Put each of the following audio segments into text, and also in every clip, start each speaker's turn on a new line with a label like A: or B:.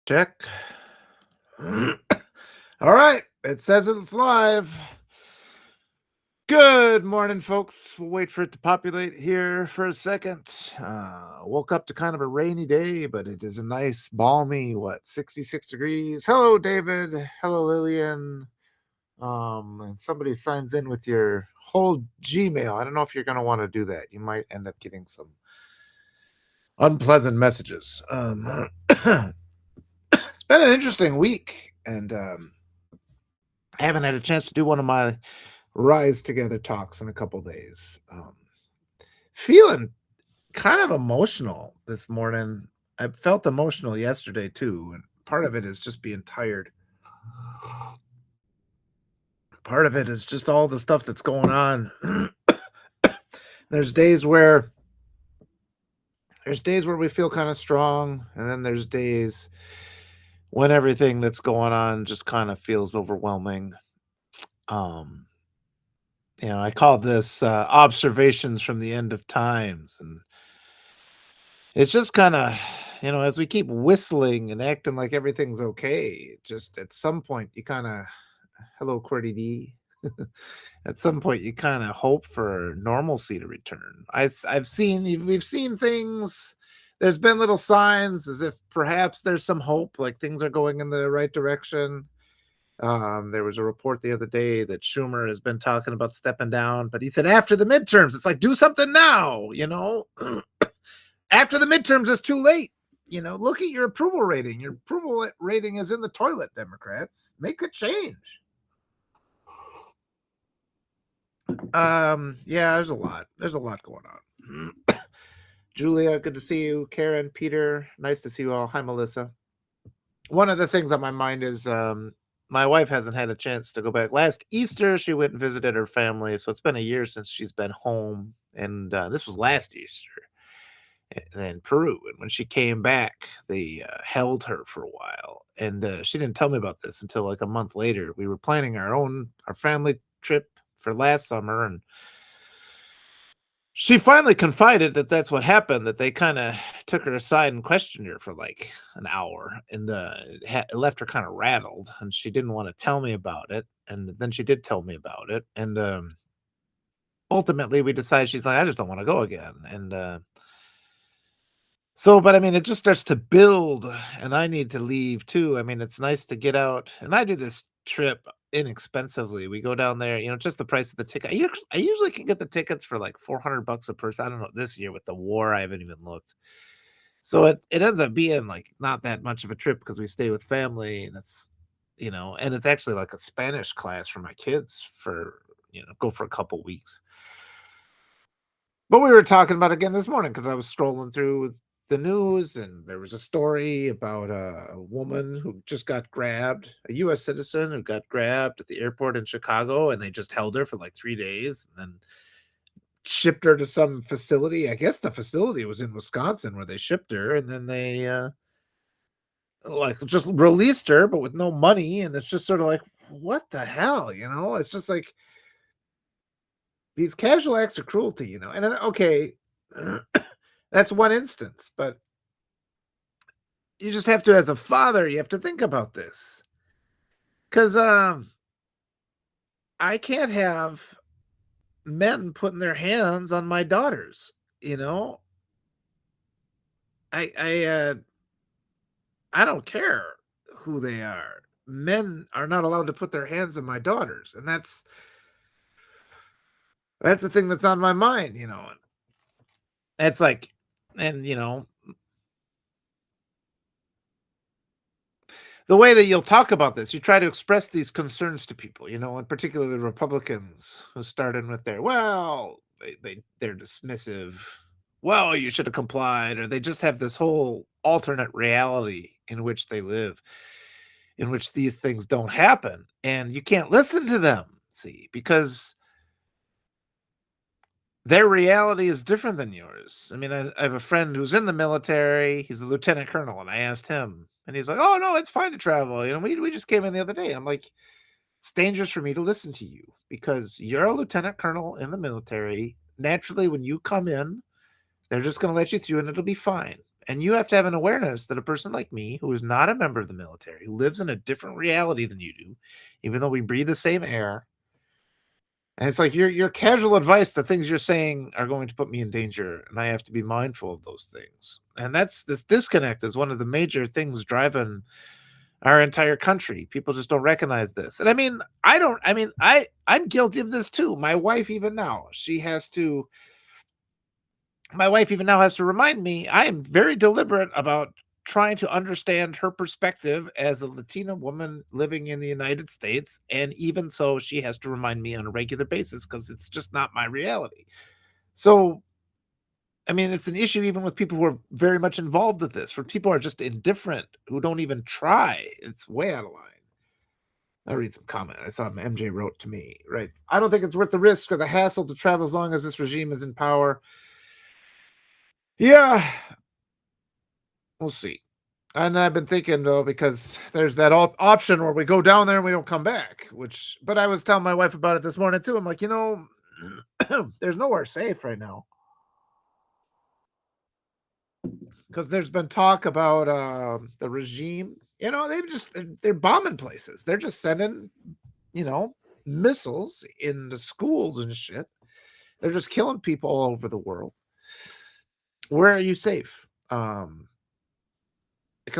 A: Check. All right. It says it's live. Good morning, folks. We'll wait for it to populate here for a second. Woke up to kind of a rainy day, but it is a nice, balmy, 66 degrees. Hello, David. Hello, Lillian. And somebody signs in with your whole Gmail. I don't know if you're going to want to do that. You might end up getting some unpleasant messages. It's been an interesting week, and I haven't had a chance to do one of my Rise Together talks in a couple days. Feeling kind of emotional this morning. I felt emotional yesterday too, and part of it is just being tired. Part of it is just all the stuff that's going on. There's days where we feel kind of strong, and then there's days when everything that's going on just kind of feels overwhelming. I call this observations from the end of times, and it's just kind of, as we keep whistling and acting like everything's okay, just at some point you kind of, hello, Qwerty D. At some point you kind of hope for normalcy to return. We've seen things. There's been little signs as if perhaps there's some hope, like things are going in the right direction. There was a report the other day that Schumer has been talking about stepping down, but he said after the midterms. It's like, do something now, After the midterms, it's too late. Look at your approval rating. Your approval rating is in the toilet, Democrats. Make a change. Yeah, there's a lot. There's a lot going on. Julia, good to see you. Karen, Peter, nice to see you all. Hi, Melissa. One of the things on my mind is my wife hasn't had a chance to go back. Last Easter, she went and visited her family, so it's been a year since she's been home, and this was last Easter in Peru. And when she came back, they held her for a while, and she didn't tell me about this until like a month later. We were planning our family trip for last summer, and she finally confided that that's what happened, that they kind of took her aside and questioned her for like an hour, and it left her kind of rattled, and she didn't want to tell me about it. And then she did tell me about it, and ultimately we decided, she's like, I just don't want to go again. And but I mean, it just starts to build, and I need to leave too. I mean, it's nice to get out, and I do this trip inexpensively. We go down there, just the price of the ticket. I usually can get the tickets for like $400 a person. I don't know, this year with the war, I haven't even looked. So it ends up being like not that much of a trip because we stay with family, and and it's actually like a Spanish class for my kids for, go for a couple weeks. But we were talking about it again this morning because I was scrolling through the news, and there was a story about a woman who just got grabbed, a U.S. citizen who got grabbed at the airport in Chicago, and they just held her for like 3 days and then shipped her to some facility. I guess the facility was in Wisconsin where they shipped her, and then they like just released her, but with no money. And it's just sort of like, what the hell, It's just like these casual acts of cruelty, And okay, that's one instance, but you just have to, as a father, you have to think about this. Because I can't have men putting their hands on my daughters, I don't care who they are. Men are not allowed to put their hands on my daughters, and that's the thing that's on my mind, It's like, and the way that you'll talk about this, you try to express these concerns to people, and particularly Republicans who started with they're dismissive. Well, you should have complied, or they just have this whole alternate reality in which they live, in which these things don't happen, and you can't listen to them, because their reality is different than yours. I mean, I have a friend who's in the military. He's a lieutenant colonel, and I asked him, and he's like, "Oh no, it's fine to travel. We just came in the other day." I'm like, "It's dangerous for me to listen to you because you're a lieutenant colonel in the military. Naturally, when you come in, they're just going to let you through, and it'll be fine. And you have to have an awareness that a person like me, who is not a member of the military, who lives in a different reality than you do, even though we breathe the same air, and it's like your casual advice, the things you're saying are going to put me in danger, and I have to be mindful of those things. And that's this disconnect is one of the major things driving our entire country. People just don't recognize this. And I mean, I'm guilty of this too. My wife even now has to remind me I am very deliberate about trying to understand her perspective as a Latina woman living in the United States. And even so, she has to remind me on a regular basis because it's just not my reality. So, I mean, it's an issue even with people who are very much involved with this. For people who are just indifferent, who don't even try, it's way out of line. I'll read some comment. I saw MJ wrote to me, right? I don't think it's worth the risk or the hassle to travel as long as this regime is in power. Yeah, we'll see. And I've been thinking though, because there's that option where we go down there and we don't come back. But I was telling my wife about it this morning too. I'm like, there's nowhere safe right now because there's been talk about the regime. They're bombing places. They're just sending, you know, missiles into schools and shit. They're just killing people all over the world. Where are you safe? Because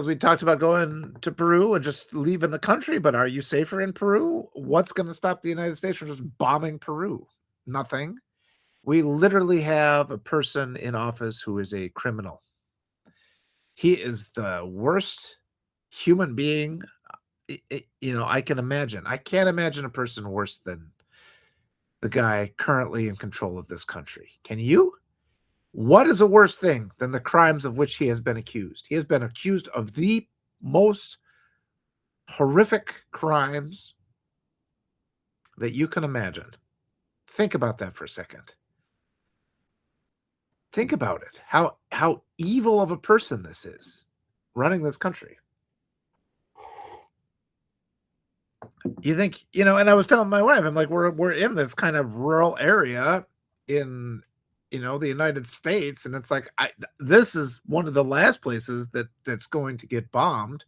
A: we talked about going to Peru and just leaving the country, but are you safer in Peru? What's going to stop the United States from just bombing Peru? Nothing. We literally have a person in office who is a criminal. He is the worst human being, I can imagine. I can't imagine a person worse than the guy currently in control of this country. Can you? What is a worse thing than the crimes of which he has been accused? He has been accused of the most horrific crimes that you can imagine. Think about that for a second. Think about it. How evil of a person this is running this country. You think, and I was telling my wife, I'm like, we're in this kind of rural area in the United States, and it's like this is one of the last places that's going to get bombed.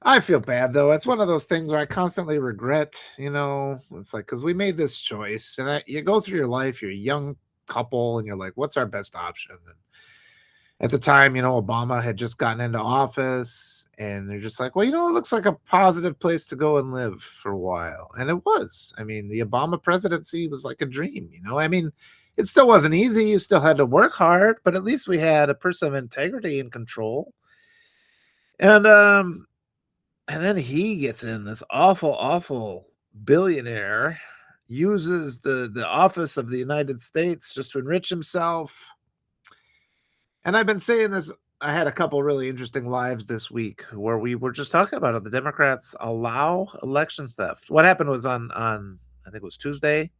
A: I feel bad though. It's one of those things where I constantly regret, it's like because we made this choice, and you go through your life, you're a young couple, and you're like, what's our best option? And at the time, Obama had just gotten into office, and they're just like, well, it looks like a positive place to go and live for a while. And it was. I mean, the Obama presidency was like a dream, I mean, it still wasn't easy. You still had to work hard, but at least we had a person of integrity in control. And then he gets in, this awful, awful billionaire, uses the office of the United States just to enrich himself. And I've been saying this. I had a couple really interesting lives this week where we were just talking about it. The Democrats allow election theft. What happened was on I think it was Tuesday,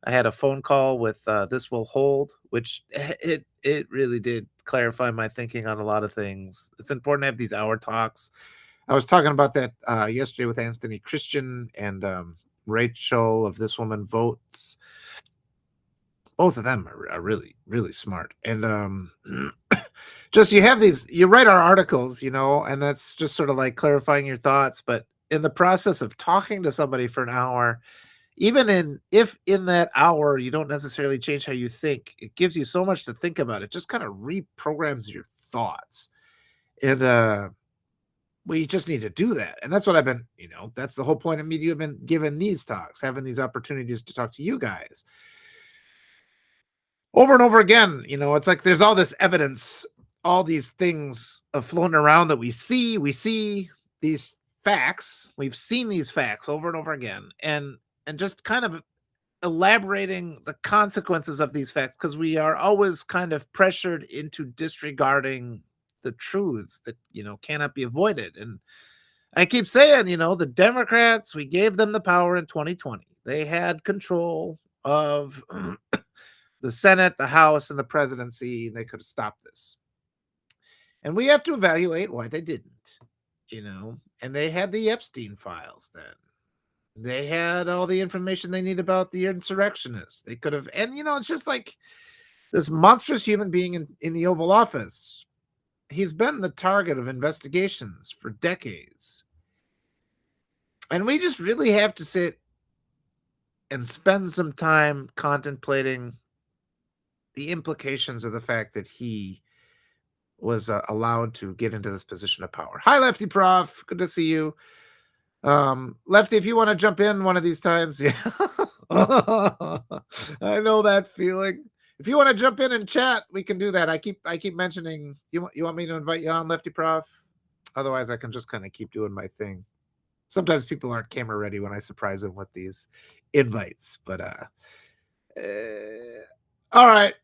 A: I had a phone call with This Will Hold, which it really did clarify my thinking on a lot of things. It's important to have these hour talks. I was talking about that yesterday with Anthony Christian and Rachel of This Woman Votes. Both of them are really, really smart. And just you write our articles, and that's just sort of like clarifying your thoughts. But in the process of talking to somebody for an hour, if in that hour you don't necessarily change how you think, it gives you so much to think about. It just kind of reprograms your thoughts. And we just need to do that. And that's what I've been, that's the whole point of me. You've been given these talks, having these opportunities to talk to you guys over and over again. It's like there's all this evidence, all these things floating around that we see these facts. We've seen these facts over and over again, and just kind of elaborating the consequences of these facts, because we are always kind of pressured into disregarding the truths that cannot be avoided. And I keep saying, the Democrats, we gave them the power in 2020. They had control of the Senate, the House, and the presidency. They could have stopped this. And we have to evaluate why they didn't, and they had the Epstein files then. They had all the information they need about the insurrectionists. They could have, and it's just like, This monstrous human being in the Oval Office, he's been the target of investigations for decades. And we just really have to sit and spend some time contemplating the implications of the fact that he was allowed to get into this position of power. Hi, Lefty Prof. Good to see you. Lefty, if you want to jump in one of these times, yeah. I know that feeling. If you want to jump in and chat, we can do that. I keep mentioning you want me to invite you on, Lefty Prof. Otherwise, I can just kind of keep doing my thing. Sometimes people aren't camera ready when I surprise them with these invites, but all right.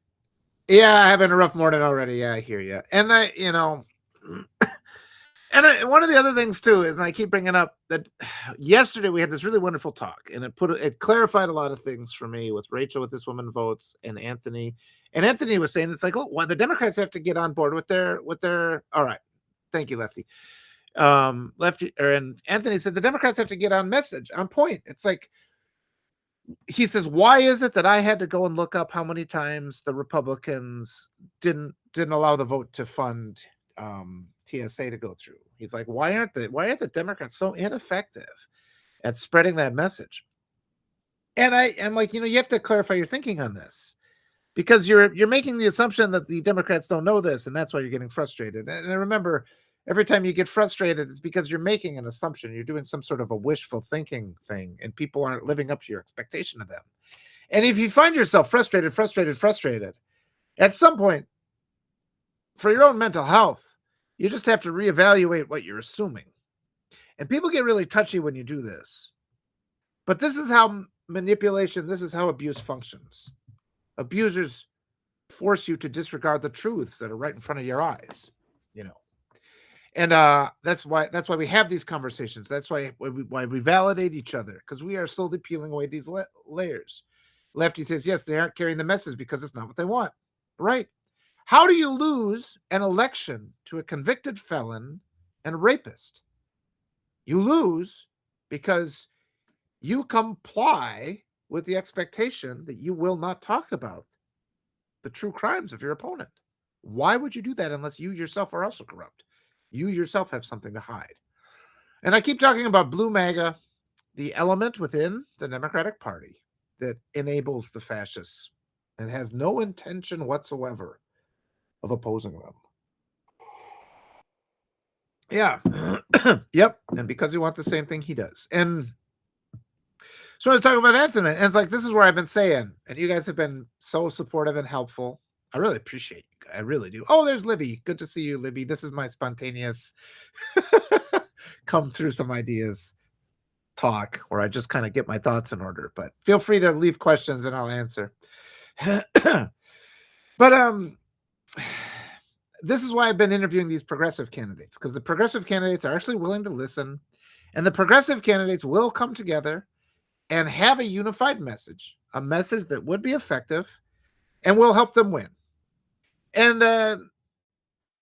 A: Yeah, having a rough morning already. Yeah, I hear you. And one of the other things too is, and I keep bringing up that yesterday we had this really wonderful talk, and it clarified a lot of things for me with Rachel, with This Woman Votes, and Anthony. And Anthony was saying, it's like, oh, well, the Democrats have to get on board with their. All right, thank you, Lefty. And Anthony said the Democrats have to get on point. It's like, he says, why is it that I had to go and look up how many times the Republicans didn't allow the vote to fund TSA to go through? He's like, why aren't the Democrats so ineffective at spreading that message? And I'm like, you have to clarify your thinking on this, because you're making the assumption that the Democrats don't know this, and that's why you're getting frustrated. And remember, every time you get frustrated, it's because you're making an assumption. You're doing some sort of a wishful thinking thing, and people aren't living up to your expectation of them. And if you find yourself frustrated, at some point, for your own mental health, you just have to reevaluate what you're assuming. And people get really touchy when you do this. But this is how manipulation, this is how abuse functions. Abusers force you to disregard the truths that are right in front of your eyes, And that's why we have these conversations. That's why we validate each other, because we are slowly peeling away these layers. Lefty says, yes, they aren't carrying the message because it's not what they want. Right. How do you lose an election to a convicted felon and a rapist? You lose because you comply with the expectation that you will not talk about the true crimes of your opponent. Why would you do that unless you yourself are also corrupt? You yourself have something to hide. And I keep talking about Blue MAGA, the element within the Democratic Party that enables the fascists and has no intention whatsoever of opposing them. Yeah. Yep. And because you want the same thing he does. And so I was talking about Anthony, and it's like, this is where I've been saying, and you guys have been so supportive and helpful. I really appreciate you. I really do. Oh, there's Libby. Good to see you, Libby. This is my spontaneous come through some ideas talk where I just kind of get my thoughts in order. But feel free to leave questions and I'll answer. But this is why I've been interviewing these progressive candidates, because the progressive candidates are actually willing to listen, and the progressive candidates will come together and have a unified message, a message that would be effective and will help them win. And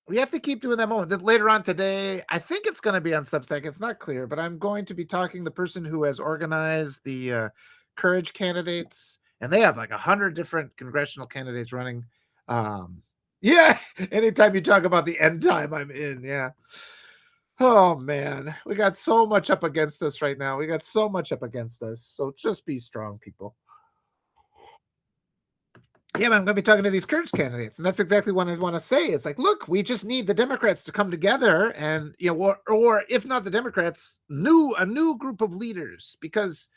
A: we have to keep doing that moment. Later on today, I think it's going to be on Substack. It's not clear, but I'm going to be talking to the person who has organized the Courage candidates, and they have like 100 different congressional candidates running. Yeah, anytime you talk about the end time, I'm in. Yeah. Oh, man. We got so much up against us right now. So just be strong, people. Yeah, but I'm going to be talking to these Courage candidates, and that's exactly what I want to say. It's like, look, we just need the Democrats to come together, and or if not the Democrats, a new group of leaders, because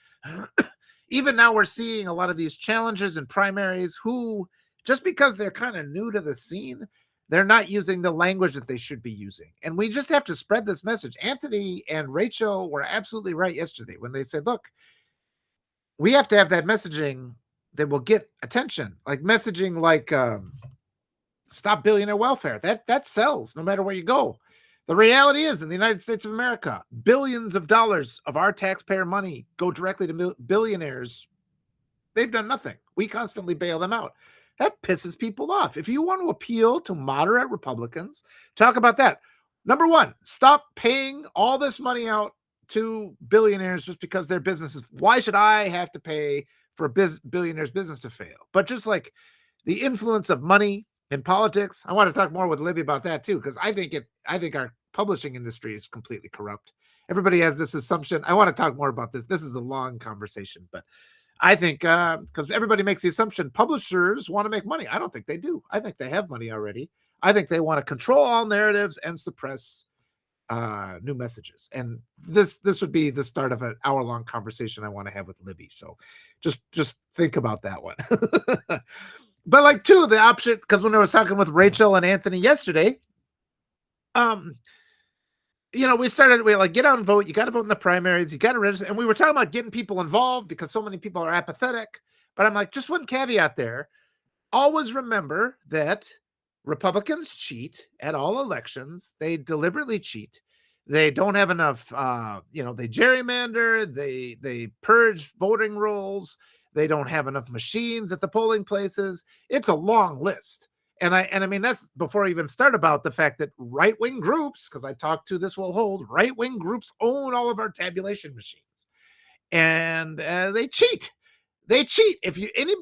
A: even now we're seeing a lot of these challenges and primaries who, just because they're kind of new to the scene, they're not using the language that they should be using, and we just have to spread this message. Anthony and Rachel were absolutely right yesterday when they said, look, we have to have that messaging that will get attention, like messaging like stop billionaire welfare. That sells no matter where you go. The reality is, in the United States of America, billions of dollars of our taxpayer money go directly to billionaires. They've done nothing. We constantly bail them out. That pisses people off. If you want to appeal to moderate Republicans, talk about that. Number one, stop paying all this money out to billionaires just because their businesses. Why should I have to pay for a billionaire's business to fail? But just like the influence of money in politics. I want to talk more with Libby about that too, because I think our publishing industry is completely corrupt. Everybody has this assumption. I want to talk more about this. This is a long conversation, but I think because everybody makes the assumption publishers want to make money. I don't think they do. I think they have money already. I think they want to control all narratives and suppress new messages. And this would be the start of an hour-long conversation I want to have with Libby. So just think about that one. But like too, the option, because when I was talking with Rachel and Anthony yesterday, we like get out and vote. You got to vote in the primaries. You got to register. And we were talking about getting people involved because so many people are apathetic. But I'm like, just one caveat there. Always remember that Republicans cheat at all elections. They deliberately cheat. They don't have enough, they gerrymander, they purge voting rolls. They don't have enough machines at the polling places. It's a long list. And I mean, that's before I even start about the fact that right-wing groups, because I talked to this will hold, right-wing groups own all of our tabulation machines. And they cheat. They cheat.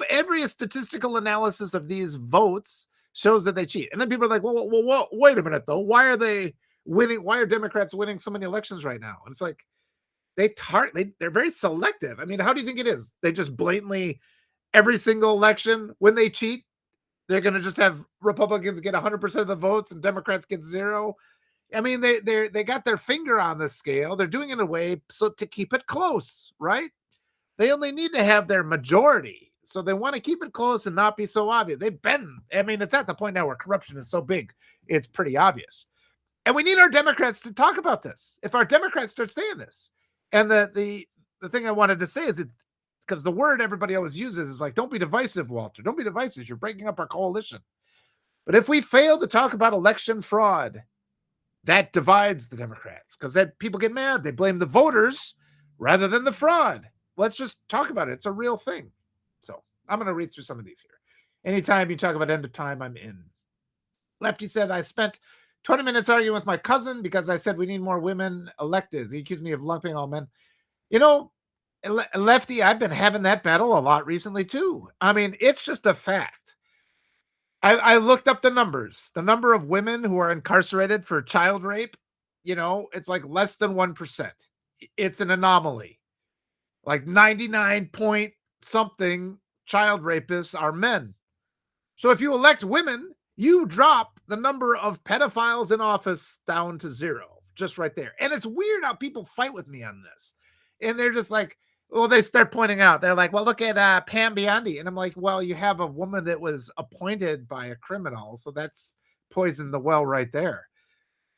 A: Every statistical analysis of these votes shows that they cheat. And then people are like, well, wait a minute, though. Why are they winning? Why are Democrats winning so many elections right now? And it's like, they're very selective. I mean, how do you think it is? They just blatantly, every single election, when they cheat, they're going to just have Republicans get 100% of the votes and Democrats get 0. I mean, they got their finger on the scale. They're doing it in a way so to keep it close, right? They only need to have their majority. So they want to keep it close and not be so obvious. It's at the point now where corruption is so big, it's pretty obvious. And we need our Democrats to talk about this. If our Democrats start saying this, and the thing I wanted to say is that because the word everybody always uses is like, don't be divisive, Walter. Don't be divisive. You're breaking up our coalition. But if we fail to talk about election fraud, that divides the Democrats because then people get mad. They blame the voters rather than the fraud. Let's just talk about it. It's a real thing. So I'm going to read through some of these here. Anytime you talk about end of time, I'm in. Lefty said, I spent 20 minutes arguing with my cousin because I said we need more women elected. He accused me of lumping all men. Lefty, I've been having that battle a lot recently too. I mean, it's just a fact. I looked up the numbers. The number of women who are incarcerated for child rape, it's like less than 1%. It's an anomaly. Like 99 point something child rapists are men. So if you elect women, you drop the number of pedophiles in office down to 0, just right there. And it's weird how people fight with me on this. And they're just like, well, they start pointing out. They're like, well, look at Pam Biondi. And I'm like, well, you have a woman that was appointed by a criminal. So that's poisoned the well right there.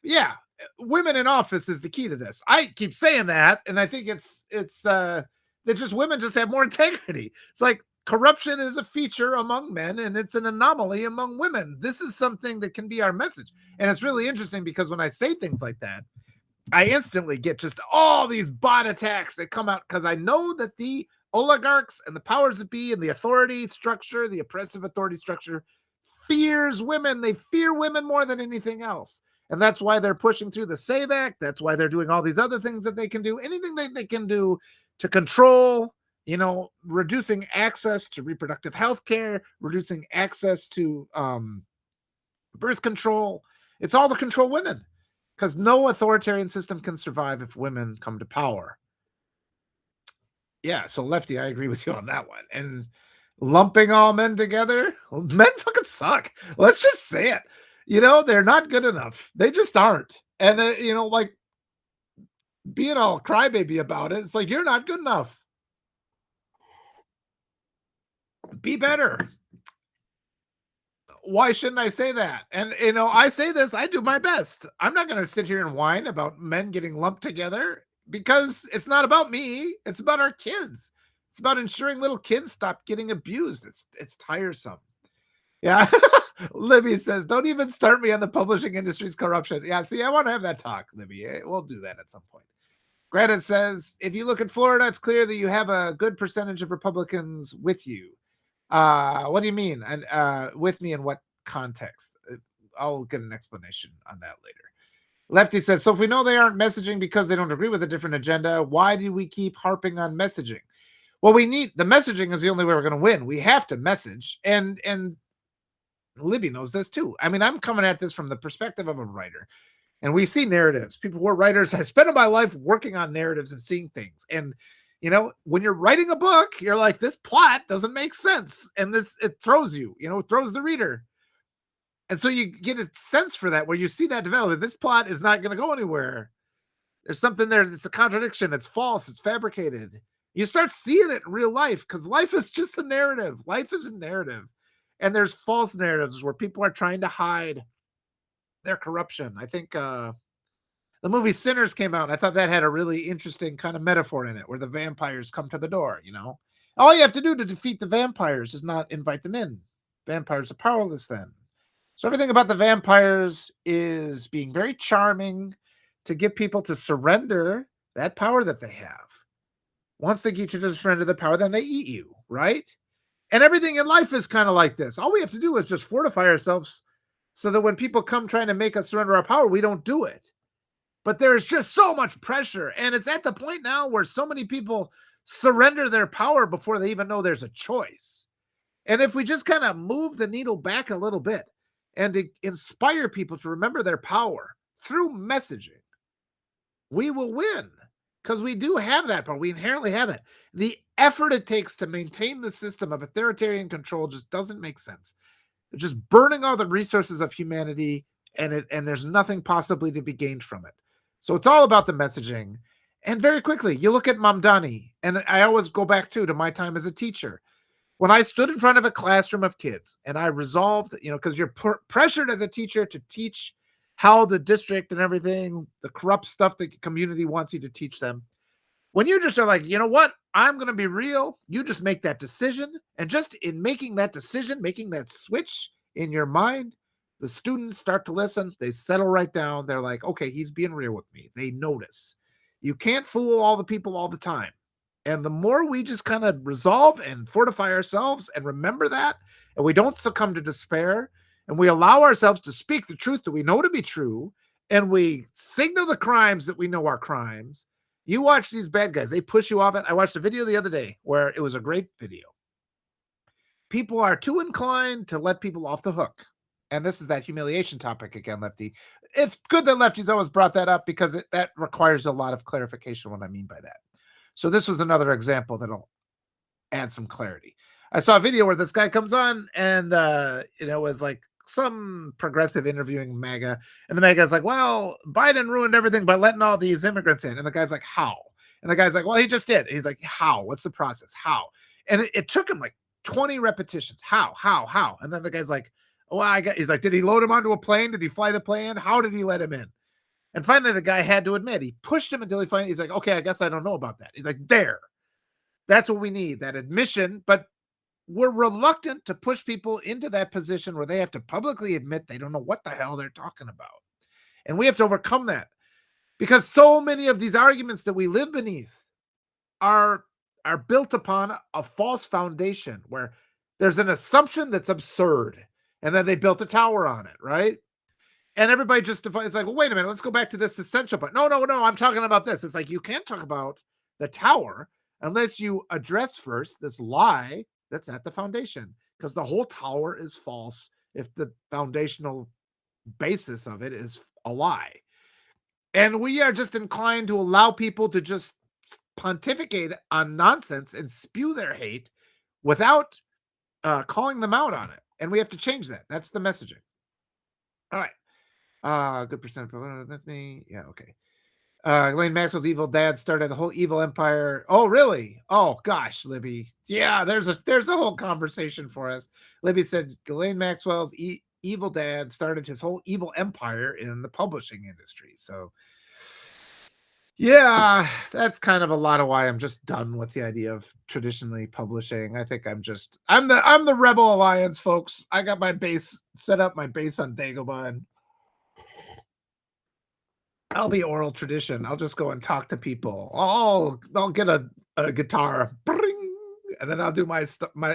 A: Yeah, women in office is the key to this. I keep saying that. And I think it's that just women just have more integrity. It's like corruption is a feature among men and it's an anomaly among women. This is something that can be our message. And it's really interesting because when I say things like that, I instantly get just all these bot attacks that come out because I know that the oligarchs and the powers that be and the authority structure, the oppressive authority structure, fears women. They fear women more than anything else. And that's why they're pushing through the SAVE Act. That's why they're doing all these other things that they can do. Anything that they can do to control, reducing access to reproductive health care, reducing access to birth control. It's all to control women. Because no authoritarian system can survive if women come to power. Yeah, so Lefty, I agree with you on that one. And lumping all men together, men fucking suck. Let's just say it. They're not good enough. They just aren't. And, like being all crybaby about it, it's like, you're not good enough. Be better. Why shouldn't I say that? And, I say this, I do my best. I'm not going to sit here and whine about men getting lumped together because it's not about me. It's about our kids. It's about ensuring little kids stop getting abused. It's tiresome. Yeah. Libby says, don't even start me on the publishing industry's corruption. Yeah. See, I want to have that talk, Libby. We'll do that at some point. Greta says, if you look at Florida, it's clear that you have a good percentage of Republicans with you. What do you mean? And with me in what context? I'll get an explanation on that later. Lefty says, so if we know they aren't messaging because they don't agree with a different agenda, why do we keep harping on messaging? Well, the messaging is the only way we're going to win. We have to message. And Libby knows this too. I mean, I'm coming at this from the perspective of a writer, and we see narratives. People who are writers, I spend my life working on narratives and seeing things. And when you're writing a book, you're like, this plot doesn't make sense, and it throws you. It throws the reader. And so you get a sense for that where you see that development. This plot is not going to go anywhere. There's something there. It's a contradiction. It's false. It's fabricated. You start seeing it in real life because life is just a narrative. Life is a narrative. And there's false narratives where people are trying to hide their corruption. I think the movie Sinners came out, and I thought that had a really interesting kind of metaphor in it where the vampires come to the door, All you have to do to defeat the vampires is not invite them in. Vampires are powerless then. So everything about the vampires is being very charming to get people to surrender that power that they have. Once they get you to surrender the power, then they eat you, right? And everything in life is kind of like this. All we have to do is just fortify ourselves so that when people come trying to make us surrender our power, we don't do it. But there's just so much pressure. And it's at the point now where so many people surrender their power before they even know there's a choice. And if we just kind of move the needle back a little bit and to inspire people to remember their power through messaging, we will win because we do have that power. We inherently have it. The effort it takes to maintain the system of authoritarian control just doesn't make sense. It's just burning all the resources of humanity, and there's nothing possibly to be gained from it. So it's all about the messaging. And very quickly, you look at Mamdani, and I always go back to my time as a teacher. When I stood in front of a classroom of kids and I resolved, because you're pressured as a teacher to teach how the district and everything, the corrupt stuff the community wants you to teach them. When you just are like, you know what, I'm going to be real, you just make that decision. And just in making that decision, making that switch in your mind, the students start to listen. They settle right down. They're like, okay, he's being real with me. They notice. You can't fool all the people all the time. And the more we just kind of resolve and fortify ourselves and remember that, and we don't succumb to despair, and we allow ourselves to speak the truth that we know to be true, and we signal the crimes that we know are crimes, you watch these bad guys. They push you off it. I watched a video the other day where it was a great video. People are too inclined to let people off the hook. And this is that humiliation topic again, Lefty. It's good that Lefty's always brought that up because that requires a lot of clarification what I mean by that. So this was another example that'll add some clarity. I saw a video where this guy comes on and, it was like some progressive interviewing MAGA. And the MAGA's like, well, Biden ruined everything by letting all these immigrants in. And the guy's like, how? And the guy's like, well, he just did. And he's like, how? What's the process? How? And it took him like 20 repetitions. How? And then the guy's like, well, he's like, did he load him onto a plane? Did he fly the plane? How did he let him in? And finally, the guy had to admit, he pushed him until he's like, okay, I guess I don't know about that. He's like, there. That's what we need, that admission. But we're reluctant to push people into that position where they have to publicly admit they don't know what the hell they're talking about. And we have to overcome that because so many of these arguments that we live beneath are built upon a false foundation where there's an assumption that's absurd. And then they built a tower on it, right? And everybody just defines like, well, wait a minute, let's go back to this essential part. No, I'm talking about this. It's like, you can't talk about the tower unless you address first this lie that's at the foundation, because the whole tower is false if the foundational basis of it is a lie. And we are just inclined to allow people to just pontificate on nonsense and spew their hate without calling them out on it. And we have to change that. That's the messaging. All right. Good percent with me. Yeah, okay. Ghislaine Maxwell's evil dad started the whole evil empire. Oh, really? Oh gosh, Libby. Yeah, there's a whole conversation for us. Libby said Ghislaine Maxwell's evil dad started his whole evil empire in the publishing industry. So yeah, that's kind of a lot of why I'm just done with the idea of traditionally publishing. I think I'm the Rebel Alliance, folks. I got my base set up, my base on Dagobah, and I'll be oral tradition. I'll just go and talk to people. I'll get a guitar, bring, and then I'll do my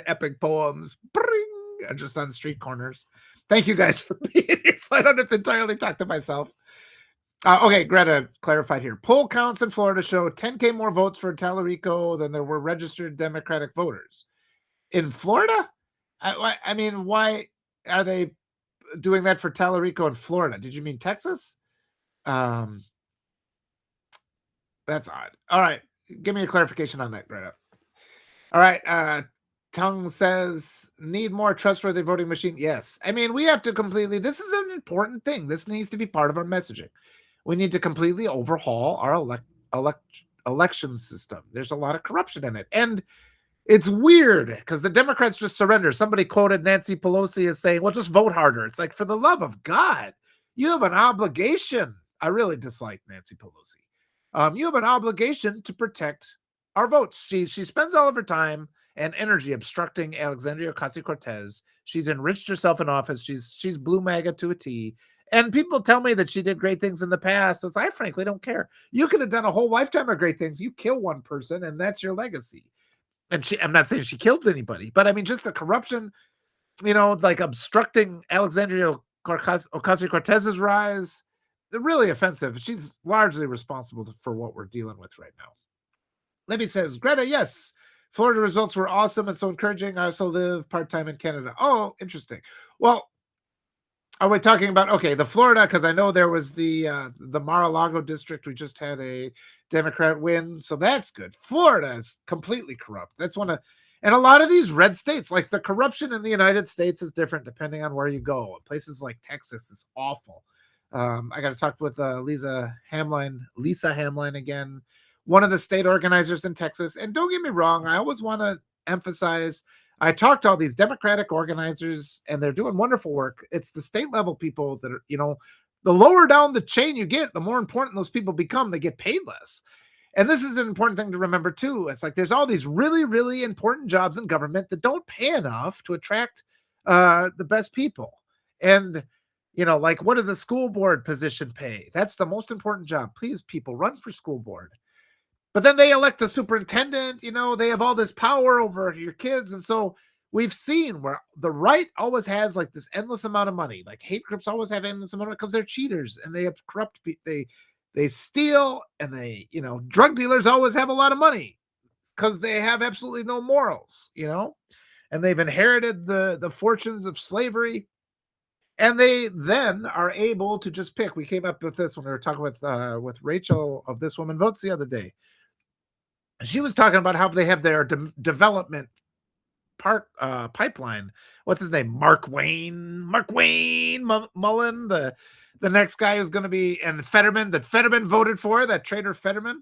A: epic poems, bring, and just on street corners. Thank you guys for being here. So I don't have to entirely talk to myself. Okay, Greta clarified here. Poll counts in Florida show 10K more votes for Tallarico than there were registered Democratic voters. In Florida? I mean, why? are they doing that for Tallarico in Florida? Did you mean Texas? Um, that's odd. All right. Give me a clarification on that, Greta. All right. Tongue says, need more trustworthy voting machine. Yes. I mean, we have to completely, this is an important thing. This needs to be part of our messaging. We need to completely overhaul our election system. There's a lot of corruption in it. And it's weird because the Democrats just surrender. Somebody quoted Nancy Pelosi as saying, well, just vote harder. It's like, for the love of God, you have an obligation. I really dislike Nancy Pelosi. You have an obligation to protect our votes. She spends all of her time and energy obstructing Alexandria Ocasio-Cortez. She's enriched herself in office. She's blue MAGA to a T. And people tell me that she did great things in the past. So I frankly don't care. You could have done a whole lifetime of great things. You kill one person and that's your legacy. And I'm not saying she killed anybody, but I mean, just the corruption, like obstructing Alexandria Ocasio-Cortez's rise, they're really offensive. She's largely responsible for what we're dealing with right now. Libby says, Greta, yes, Florida results were awesome and so encouraging. I also live part-time in Canada. Oh, interesting. Well, are we talking about, okay, the Florida, because I know there was the Mar-a-Lago district. We just had a Democrat win, so that's good. Florida is completely corrupt. That's and a lot of these red states, like the corruption in the United States is different depending on where you go. Places like Texas is awful. I got to talk with Lisa Hamline again, one of the state organizers in Texas. And don't get me wrong, I always want to emphasize, I talked to all these Democratic organizers and they're doing wonderful work. It's the state level people that are, the lower down the chain you get, the more important those people become. They get paid less. And this is an important thing to remember too. It's like there's all these really, really important jobs in government that don't pay enough to attract the best people. And, like what does a school board position pay? That's the most important job. Please, people, run for school board. But then they elect the superintendent, they have all this power over your kids. And so we've seen where the right always has like this endless amount of money. Like hate groups always have endless amount because they're cheaters and they have corrupt people. They steal and drug dealers always have a lot of money because they have absolutely no morals, and they've inherited the fortunes of slavery. And they then are able to just pick. We came up with this when we were talking with Rachel of This Woman Votes the other day. She was talking about how they have their development pipeline. What's his name? Mark Wayne Mullen, the next guy who's going to be, and Fetterman, that Fetterman voted for, that traitor Fetterman.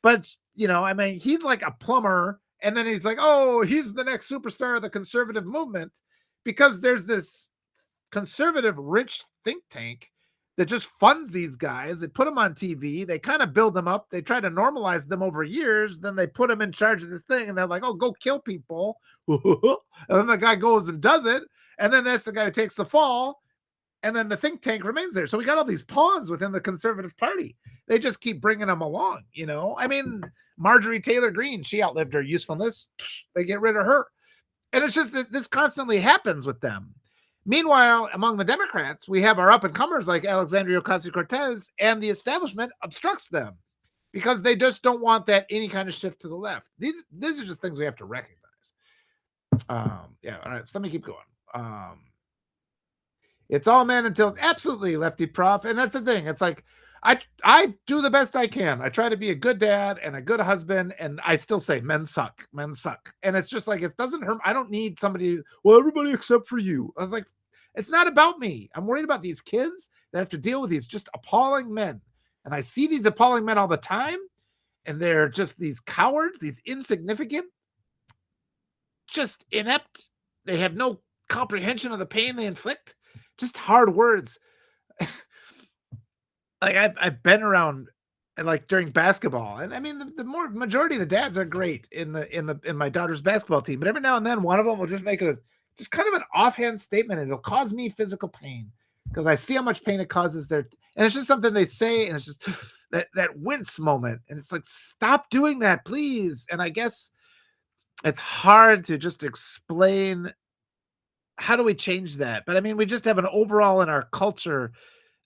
A: But, he's like a plumber. And then he's like, oh, he's the next superstar of the conservative movement, because there's this conservative rich think tank that just funds these guys. They put them on TV. They kind of build them up. They try to normalize them over years. Then they put them in charge of this thing. And they're like, oh, go kill people. And then the guy goes and does it. And then that's the guy who takes the fall. And then the think tank remains there. So we got all these pawns within the conservative party. They just keep bringing them along, Marjorie Taylor Greene, she outlived her usefulness. They get rid of her. And it's just that this constantly happens with them. Meanwhile, among the Democrats, we have our up-and-comers like Alexandria Ocasio-Cortez, and the establishment obstructs them because they just don't want that any kind of shift to the left. These are just things we have to recognize. Yeah, all right, so let me keep going. It's all men until it's absolutely lefty prof, and that's the thing. It's like I do the best I can. I try to be a good dad and a good husband, and I still say men suck. Men suck. And it's just like, it doesn't hurt. I don't need somebody, well, everybody except for you. I was like, it's not about me. I'm worried about these kids that have to deal with these just appalling men. And I see these appalling men all the time, and they're just these cowards, these insignificant, just inept. They have no comprehension of the pain they inflict. Just hard words. Like I've been around, and like during basketball, and I mean the majority of the dads are great in my daughter's basketball team, but every now and then one of them will just make just kind of an offhand statement, and it'll cause me physical pain because I see how much pain it causes and it's just something they say, and it's just that wince moment, and it's like, stop doing that, please. And I guess it's hard to just explain how do we change that, but I mean, we just have an overall in our culture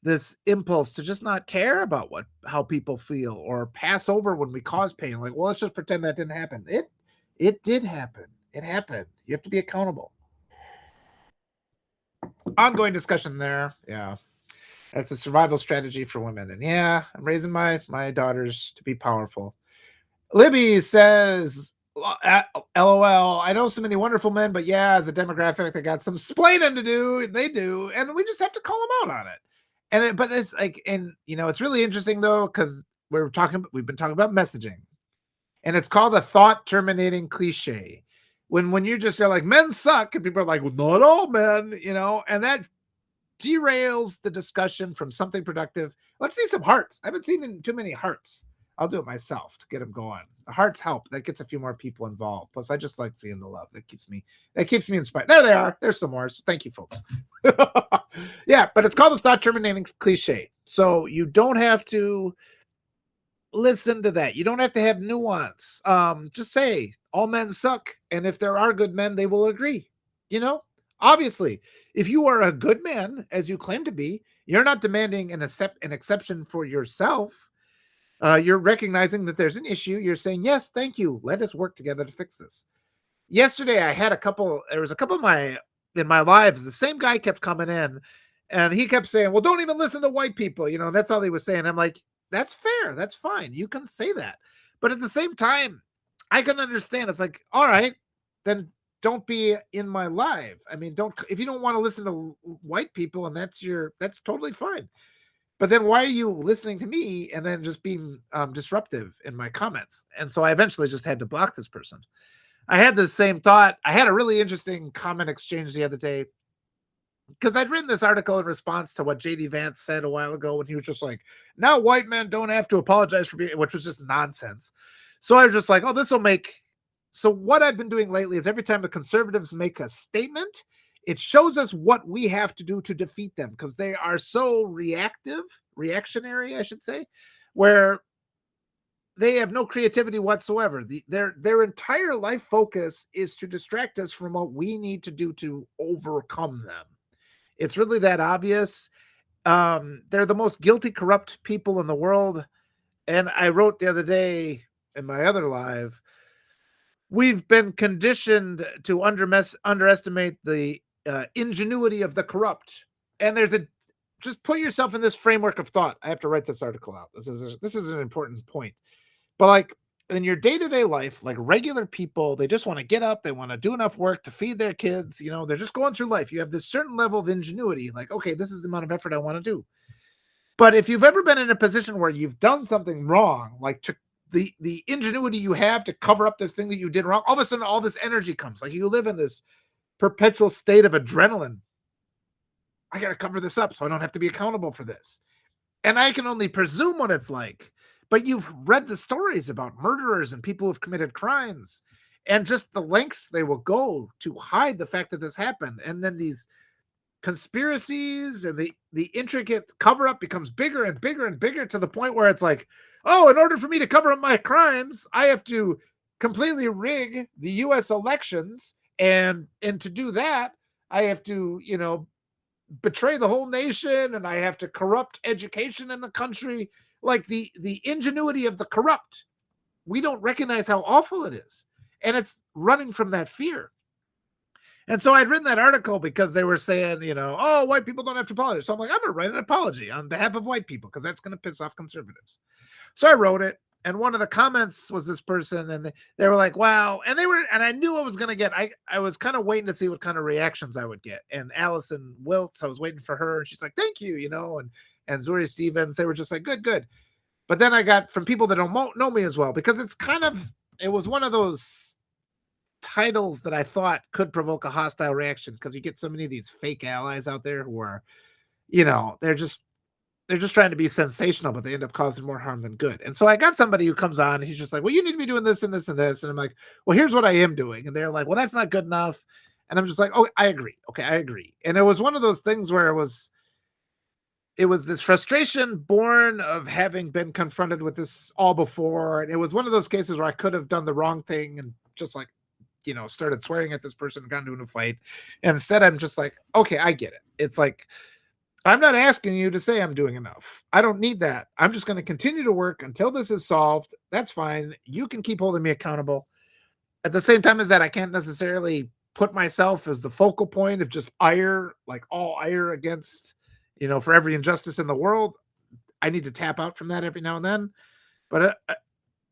A: this impulse to just not care about how people feel or pass over when we cause pain. Like, well, let's just pretend that didn't happen. It did happen. It happened. You have to be accountable. ongoing discussion there. Yeah. That's a survival strategy for women. And yeah, I'm raising my daughters to be powerful. Libby says, LOL, I know so many wonderful men, but yeah, as a demographic, they got some splaining to do. They do. And we just have to call them out on it. But it's like, and it's really interesting though, because we've been talking about messaging, and it's called a thought terminating cliche. When you're just like, men suck, and people are like, well, not all men, and that derails the discussion from something productive. Let's see some hearts. I haven't seen too many hearts. I'll do it myself to get them going. The hearts help. That gets a few more people involved. Plus, I just like seeing the love. That keeps me inspired. There they are. There's some more. So thank you, folks. Yeah, but it's called the thought terminating cliche. So you don't have to listen to that. You don't have to have nuance. Just say all men suck, and if there are good men, they will agree. Obviously, if you are a good man, as you claim to be, you're not demanding an exception for yourself. You're recognizing that there's an issue. You're saying, yes, thank you. Let us work together to fix this. Yesterday, there was a couple in my lives, the same guy kept coming in, and he kept saying, well, don't even listen to white people. That's all he was saying. I'm like, that's fair. That's fine. You can say that. But at the same time, I can understand. It's like, all right, then don't be in my live. I mean, if you don't want to listen to white people and that's totally fine. But then why are you listening to me and then just being disruptive in my comments? And so I eventually just had to block this person. I had the same thought. I had a really interesting comment exchange the other day because I'd written this article in response to what JD Vance said a while ago when he was just like, now white men don't have to apologize for being, which was just nonsense. So I was just like, oh, this will make. So what I've been doing lately is every time the conservatives make a statement, it shows us what we have to do to defeat them because they are so reactionary, I should say, where they have no creativity whatsoever. Their entire life focus is to distract us from what we need to do to overcome them. It's really that obvious. They're the most guilty, corrupt people in the world. And I wrote the other day in my other live, we've been conditioned to underestimate the ingenuity of the corrupt. And just put yourself in this framework of thought. I have to write this article out. This is an important point. But like in your day-to-day life, like regular people, they just want to get up. They want to do enough work to feed their kids. They're just going through life. You have this certain level of ingenuity. Like, okay, this is the amount of effort I want to do. But if you've ever been in a position where you've done something wrong, like the ingenuity you have to cover up this thing that you did wrong, all of a sudden all this energy comes. Like you live in this perpetual state of adrenaline. I got to cover this up so I don't have to be accountable for this. And I can only presume what it's like. But you've read the stories about murderers and people who've committed crimes and just the lengths they will go to hide the fact that this happened. And then these conspiracies and the intricate cover-up becomes bigger and bigger and bigger to the point where it's like, oh, in order for me to cover up my crimes, I have to completely rig the U.S. elections. And to do that, I have to, betray the whole nation, and I have to corrupt education in the country. Like the ingenuity of the corrupt. We don't recognize how awful it is. And it's running from that fear. And so I'd written that article because they were saying, oh, white people don't have to apologize. So I'm like, I'm going to write an apology on behalf of white people because that's going to piss off conservatives. So I wrote it. And one of the comments was this person, and they were like, wow. And I knew I was going to get, I was kind of waiting to see what kind of reactions I would get. And Allison Wiltz, I was waiting for her. And she's like, thank you, and Zuri Stevens, they were just like, good. But then I got from people that don't know me as well, because it was one of those titles that I thought could provoke a hostile reaction because you get so many of these fake allies out there who are, they're just trying to be sensational, but they end up causing more harm than good. And so I got somebody who comes on, and he's just like, well, you need to be doing this and this and this. And I'm like, well, here's what I am doing. And they're like, well, that's not good enough. And I'm just like, oh, I agree. Okay, I agree. And it was one of those things where it was this frustration born of having been confronted with this all before. And it was one of those cases where I could have done the wrong thing and just like, started swearing at this person and gotten into a fight. And instead, I'm just like, okay, I get it. It's like, I'm not asking you to say I'm doing enough. I don't need that. I'm just going to continue to work until this is solved. That's fine. You can keep holding me accountable. At the same time as that, I can't necessarily put myself as the focal point of just ire, like all ire against, for every injustice in the world. I need to tap out from that every now and then. But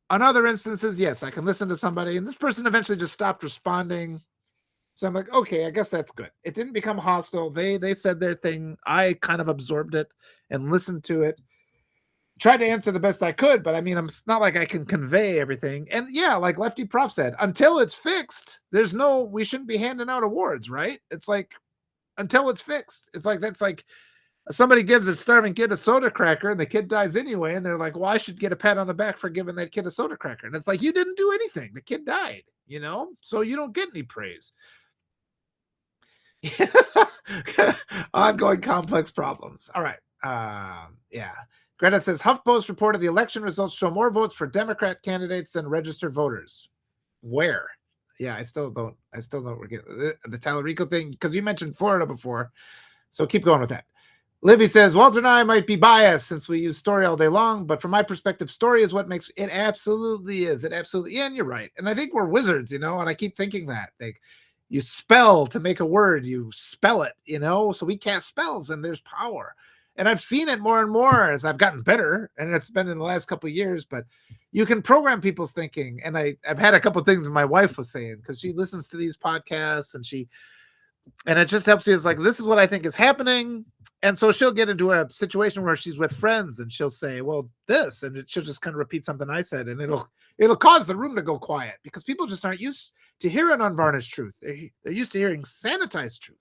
A: on other instances, yes, I can listen to somebody, and this person eventually just stopped responding. So I'm like, okay, I guess that's good. It didn't become hostile. They said their thing. I kind of absorbed it and listened to it. Tried to answer the best I could, but I mean, it's not like I can convey everything. And yeah, like Lefty Prof said, until it's fixed, we shouldn't be handing out awards, right? It's like, until it's fixed. It's like, that's like somebody gives a starving kid a soda cracker and the kid dies anyway. And they're like, well, I should get a pat on the back for giving that kid a soda cracker. And it's like, you didn't do anything. The kid died, so you don't get any praise. Ongoing complex problems. All right. Yeah. Greta says HuffPost reported the election results show more votes for Democrat candidates than registered voters. Where? Yeah, I still don't get the Tallarico thing, because you mentioned Florida before. So keep going with that. Libby says, Walter and I might be biased since we use story all day long, but from my perspective, story is what makes it. Absolutely is. It absolutely, and you're right. And I think we're wizards, and I keep thinking that. Like, you spell to make a word, you spell it, so we cast spells and there's power. And I've seen it more and more as I've gotten better, and it's been in the last couple of years, but you can program people's thinking. And I've had a couple of things my wife was saying, because she listens to these podcasts and it just helps you. It's like, this is what I think is happening. And so she'll get into a situation where she's with friends and she'll say, well, this, and she'll just kind of repeat something I said, and it'll cause the room to go quiet, because people just aren't used to hearing unvarnished truth. They're used to hearing sanitized truth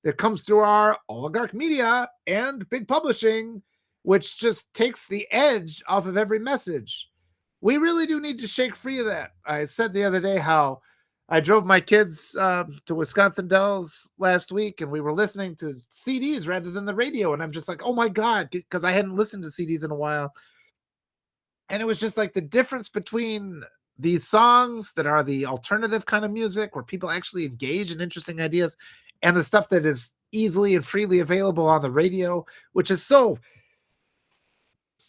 A: that comes through our oligarch media and big publishing, which just takes the edge off of every message. We really do need to shake free of that. I said the other day how I drove my kids to Wisconsin Dells last week, and we were listening to CDs rather than the radio. And I'm just like, oh my God, because I hadn't listened to CDs in a while. And it was just like the difference between these songs that are the alternative kind of music where people actually engage in interesting ideas, and the stuff that is easily and freely available on the radio, which is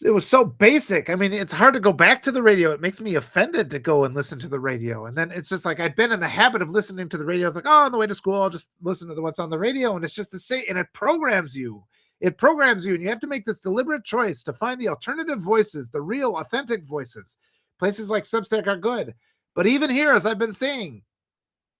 A: it was so basic. I mean, it's hard to go back to the radio. It makes me offended to go and listen to the radio. And then it's just like, I've been in the habit of listening to the radio. I was like, oh, on the way to school, I'll just listen to what's on the radio. And it's just the same. And it programs you. And you have to make this deliberate choice to find the alternative voices, the real, authentic voices. Places like Substack are good. But even here, as I've been saying,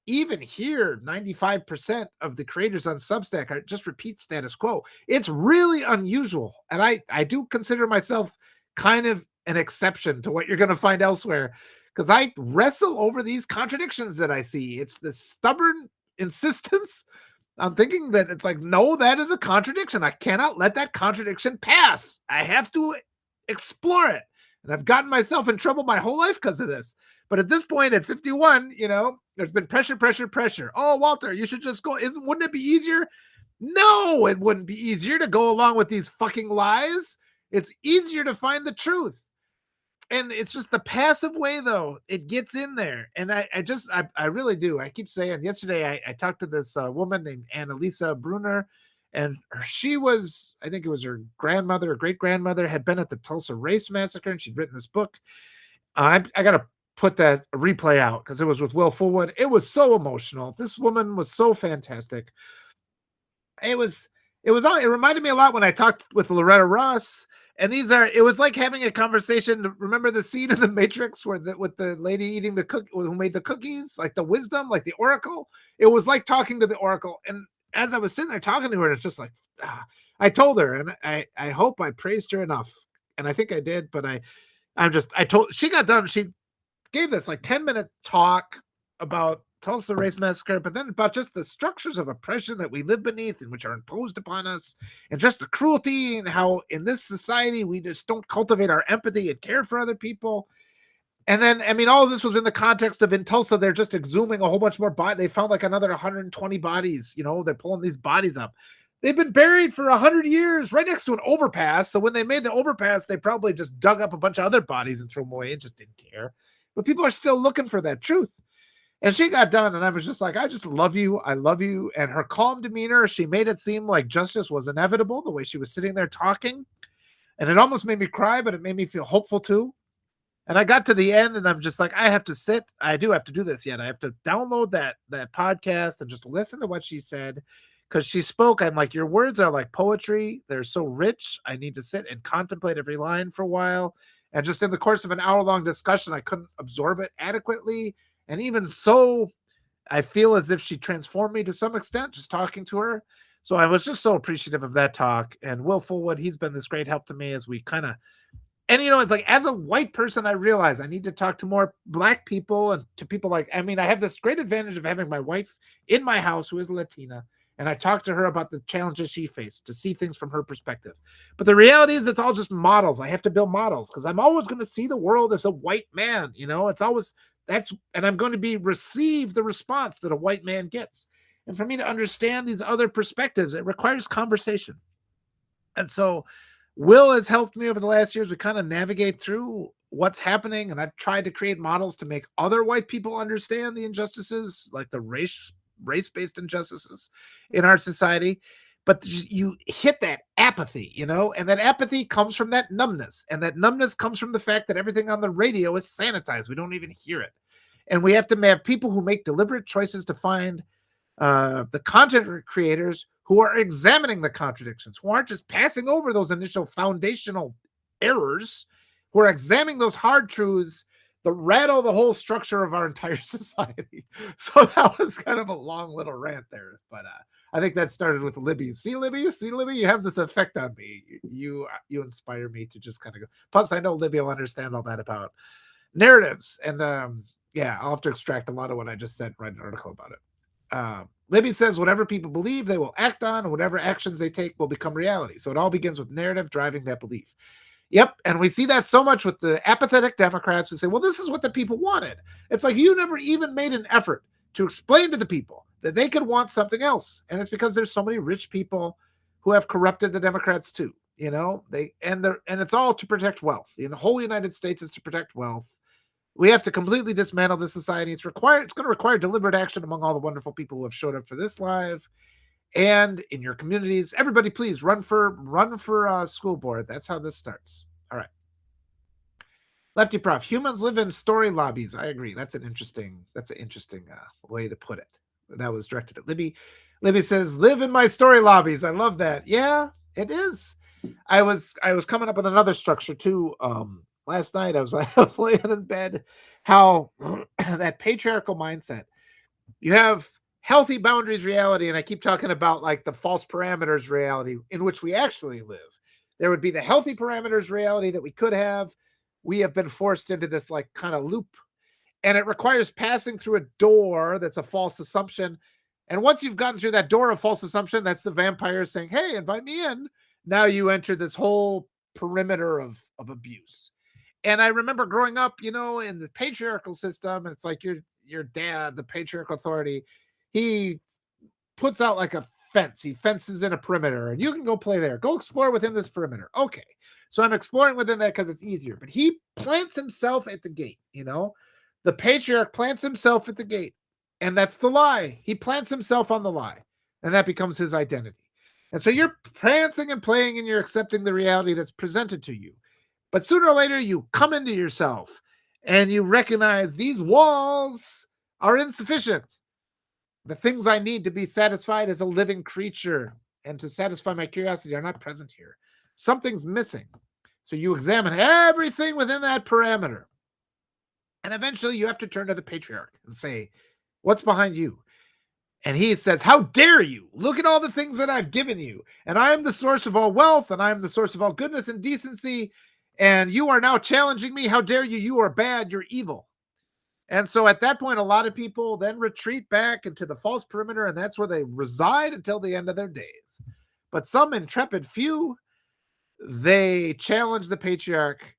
A: 95% of the creators on Substack are just repeat status quo. It's really unusual. And I do consider myself kind of an exception to what you're going to find elsewhere, because I wrestle over these contradictions that I see. It's this stubborn insistence. I'm thinking that it's like, no, that is a contradiction. I cannot let that contradiction pass. I have to explore it. And I've gotten myself in trouble my whole life because of this. But at this point, at 51, there's been pressure. Oh, Walter, you should just go. Wouldn't it be easier? No, it wouldn't be easier to go along with these fucking lies. It's easier to find the truth. And it's just the passive way, though. It gets in there. And I really do. I keep saying, yesterday I talked to this woman named Annalisa Brunner, and she was, I think it was her grandmother or great-grandmother, had been at the Tulsa Race Massacre, and she'd written this book. I got to put that replay out because it was with Will Fullwood. It was so emotional. This woman was so fantastic. It reminded me a lot when I talked with Loretta Ross. And it was like having a conversation. Remember the scene in The Matrix with the lady eating the who made the cookies, like the wisdom, like the oracle. It was like talking to the oracle. And as I was sitting there talking to her, it's just like, I told her, and I hope I praised her enough. And I think I did, but she got done. She gave this like 10-minute talk about Tulsa Race Massacre, but then about just the structures of oppression that we live beneath and which are imposed upon us, and just the cruelty, and how in this society we just don't cultivate our empathy and care for other people. And then, I mean, all of this was in the context of, in Tulsa, they're just exhuming a whole bunch more bodies. They found like another 120 bodies. They're pulling these bodies up. They've been buried for 100 years right next to an overpass. So when they made the overpass, they probably just dug up a bunch of other bodies and threw them away and just didn't care. But people are still looking for that truth. And she got done, and I was just like, I just love you. I love you. And her calm demeanor, she made it seem like justice was inevitable, the way she was sitting there talking. And it almost made me cry, but it made me feel hopeful too. And I got to the end and I'm just like, I have to sit. I do have to do this yet. I have to download that podcast and just listen to what she said. Because she spoke, I'm like, your words are like poetry. They're so rich. I need to sit and contemplate every line for a while. And just in the course of an hour-long discussion, I couldn't absorb it adequately. And even so, I feel as if she transformed me to some extent, just talking to her. So I was just so appreciative of that talk. And Will Fullwood, he's been this great help to me as we kind of, and it's like, as a white person, I realize I need to talk to more Black people and to people like, I mean, I have this great advantage of having my wife in my house who is Latina. And I talked to her about the challenges she faced to see things from her perspective. But the reality is it's all just models. I have to build models because I'm always going to see the world as a white man. It's always and I'm going to receive the response that a white man gets. And for me to understand these other perspectives, it requires conversation. And so Will has helped me over the last years. We kind of navigate through what's happening. And I've tried to create models to make other white people understand the injustices, like the race-based injustices in our society. But you hit that apathy, and that apathy comes from that numbness. And that numbness comes from the fact that everything on the radio is sanitized. We don't even hear it. And we have to have people who make deliberate choices to find the content creators who are examining the contradictions, who aren't just passing over those initial foundational errors, who are examining those hard truths that rattle the whole structure of our entire society. So that was kind of a long little rant there, but I think that started with Libby. See, Libby, you have this effect on me. You inspire me to just kind of go. Plus, I know Libby will understand all that about narratives, and I'll have to extract a lot of what I just said, write an article about it. Libby says whatever people believe they will act on, and whatever actions they take will become reality. So it all begins with narrative driving that belief. Yep, and we see that so much with the apathetic Democrats who say, well, this is what the people wanted. It's like you never even made an effort to explain to the people that they could want something else. And it's because there's so many rich people who have corrupted the Democrats too. And it's all to protect wealth. The whole United States is to protect wealth. We have to completely dismantle this society. It's going to require deliberate action among all the wonderful people who have showed up for this live and in your communities. Everybody, please run for school board. That's how this starts. All right. Lefty Prof. Humans live in story lobbies. I agree. That's an interesting way to put it. That was directed at Libby. Libby says, live in my story lobbies. I love that. Yeah, it is. I was coming up with another structure too. Last night I was laying in bed, how that patriarchal mindset, you have healthy boundaries reality, and I keep talking about like the false parameters reality in which we actually live. There would be the healthy parameters reality that we could have. We have been forced into this like kind of loop, and it requires passing through a door that's a false assumption. And once you've gotten through that door of false assumption, that's the vampire saying, hey, invite me in. Now you enter this whole perimeter of abuse. And I remember growing up, in the patriarchal system, and it's like your dad, the patriarchal authority, he puts out like a fence. He fences in a perimeter, and you can go play there. Go explore within this perimeter. Okay. So I'm exploring within that because it's easier. But he plants himself at the gate, The patriarch plants himself at the gate. And that's the lie. He plants himself on the lie. And that becomes his identity. And so you're prancing and playing, and you're accepting the reality that's presented to you. But sooner or later, you come into yourself and you recognize these walls are insufficient. The things I need to be satisfied as a living creature and to satisfy my curiosity are not present here. Something's missing. So you examine everything within that parameter. And eventually you have to turn to the patriarch and say, what's behind you? And he says, how dare you? Look at all the things that I've given you. And I am the source of all wealth, and I am the source of all goodness and decency. And you are now challenging me. How dare you? You are bad. You're evil. And so at that point, a lot of people then retreat back into the false perimeter, and that's where they reside until the end of their days. But some intrepid few, they challenge the patriarch,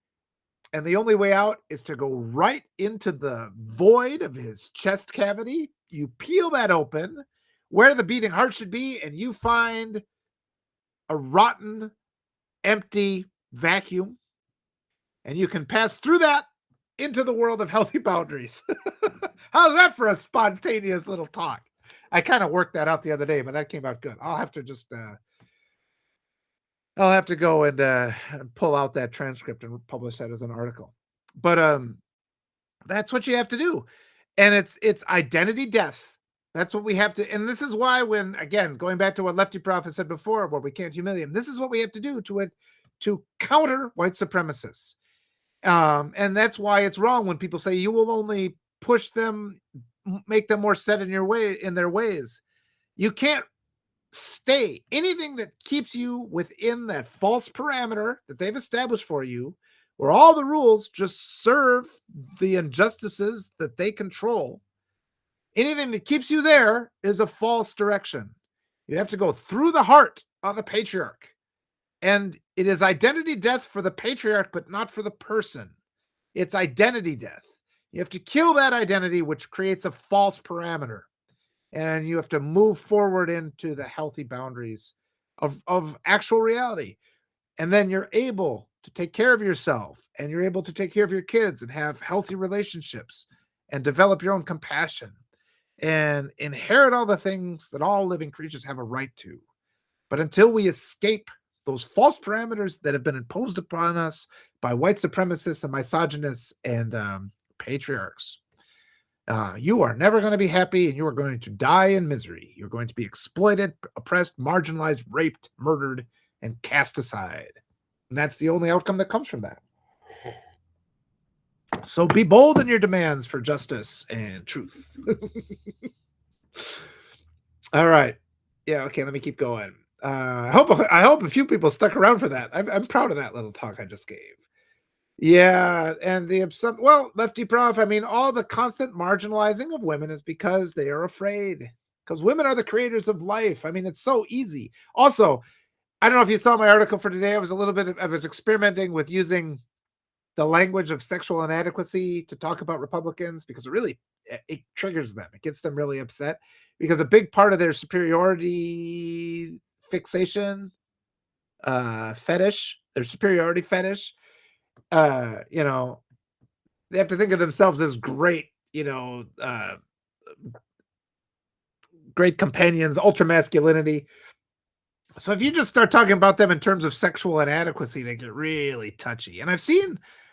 A: and the only way out is to go right into the void of his chest cavity. You peel that open where the beating heart should be, and you find a rotten, empty vacuum. And you can pass through that into the world of healthy boundaries. How's that for a spontaneous little talk? I kind of worked that out the other day, but that came out good. I'll have to just I'll have to go and pull out that transcript and publish that as an article. But that's what you have to do. And it's identity death. That's what we have to, and this is why when, again, going back to what Lefty Prophet said before, where we can't humiliate them, this is what we have to do to counter white supremacists. And that's why it's wrong when people say you will only push them, make them more set in their ways. You can't stay anything that keeps you within that false parameter that they've established for you, where all the rules just serve the injustices that they control. Anything that keeps you there is a false direction. You have to go through the heart of the patriarch. And it is identity death for the patriarch, but not for the person. It's identity death. You have to kill that identity, which creates a false parameter. And you have to move forward into the healthy boundaries of actual reality. And then you're able to take care of yourself, and you're able to take care of your kids and have healthy relationships and develop your own compassion and inherit all the things that all living creatures have a right to. But until we escape those false parameters that have been imposed upon us by white supremacists and misogynists and patriarchs, you are never going to be happy, and you are going to die in misery. You're going to be exploited, oppressed, marginalized, raped, murdered, and cast aside. And that's the only outcome that comes from that. So be bold in your demands for justice and truth. All right. Yeah, okay, let me keep going. I hope a few people stuck around for that. I'm proud of that little talk I just gave. Yeah, and Lefty Prof, I mean, all the constant marginalizing of women is because they are afraid. Because women are the creators of life. I mean, it's so easy. Also, I don't know if you saw my article for today. I was experimenting with using the language of sexual inadequacy to talk about Republicans, because it triggers them. It gets them really upset, because a big part of their superiority fixation, fetish, their superiority fetish, they have to think of themselves as great, great companions, ultra masculinity. So if you just start talking about them in terms of sexual inadequacy, they get really touchy. And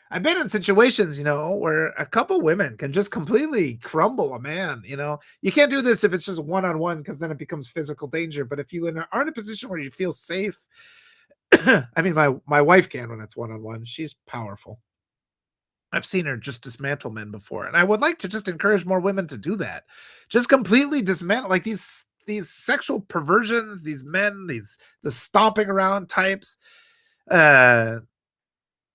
A: I've been in situations, where a couple women can just completely crumble a man. You can't do this if it's just one-on-one, because then it becomes physical danger. But if you are in a position where you feel safe, I mean, my wife can when it's one-on-one. She's powerful. I've seen her just dismantle men before, and I would like to just encourage more women to do that. Just completely dismantle, like these sexual perversions, these men, the stomping around types.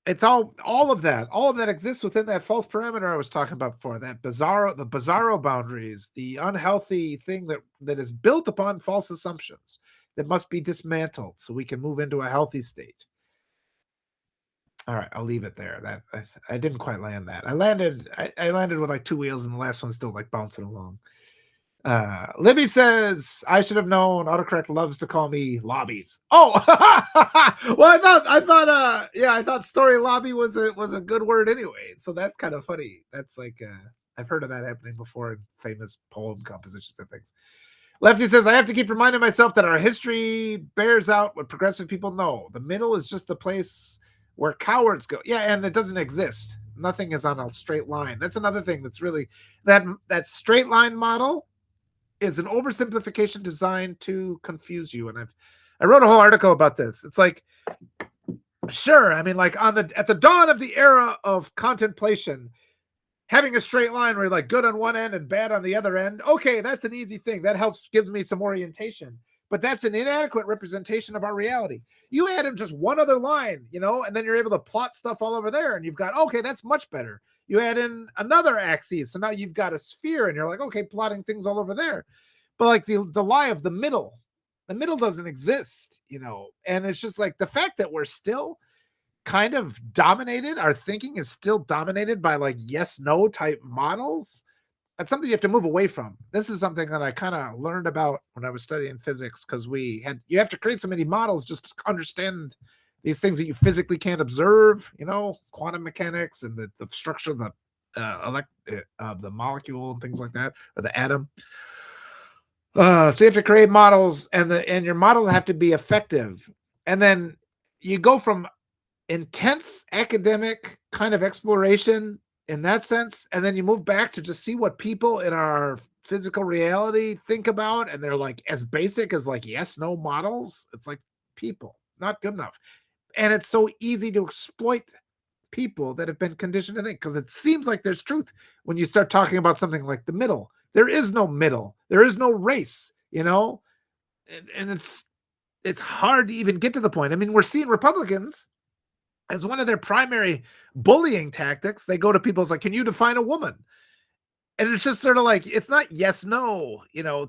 A: It's all of that exists within that false parameter I was talking about before, the bizarro boundaries, the unhealthy thing that is built upon false assumptions that must be dismantled so we can move into a healthy state. All right, I'll leave it there. That I didn't quite land that. I landed with like two wheels, and the last one's still like bouncing along. Libby says, I should have known. Autocorrect loves to call me lobbies. Oh, well, I thought story lobby was a good word anyway. So that's kind of funny. That's like, I've heard of that happening before in famous poem compositions and things. Lefty says, I have to keep reminding myself that our history bears out what progressive people know. The middle is just the place where cowards go. Yeah, and it doesn't exist. Nothing is on a straight line. That's another thing that's really, that straight line model is an oversimplification designed to confuse you. And I wrote a whole article about this. It's like, sure, I mean, like at the dawn of the era of contemplation, having a straight line where you're like good on one end and bad on the other end, okay, that's an easy thing. That gives me some orientation. But that's an inadequate representation of our reality. You add in just one other line, and then you're able to plot stuff all over there, and you've got, okay, that's much better. You add in another axis, so now you've got a sphere, and you're like, okay, plotting things all over there. But like the lie of the middle doesn't exist, and it's just like the fact that we're still kind of dominated, our thinking is still dominated by like yes-no type models. That's something you have to move away from. This is something that I kind of learned about when I was studying physics, because you have to create so many models just to understand these things that you physically can't observe, quantum mechanics and the structure of the molecule and things like that, or the atom. So you have to create models, and your models have to be effective. And then you go from intense academic kind of exploration in that sense, and then you move back to just see what people in our physical reality think about, and they're like as basic as like yes no models. It's like people not good enough, and it's so easy to exploit people that have been conditioned to think, because it seems like there's truth when you start talking about something like the middle. There is no middle, there is no race, and it's hard to even get to the point. I mean, we're seeing Republicans as one of their primary bullying tactics. They go to people, it's like, can you define a woman? And it's just sort of like, it's not yes, no,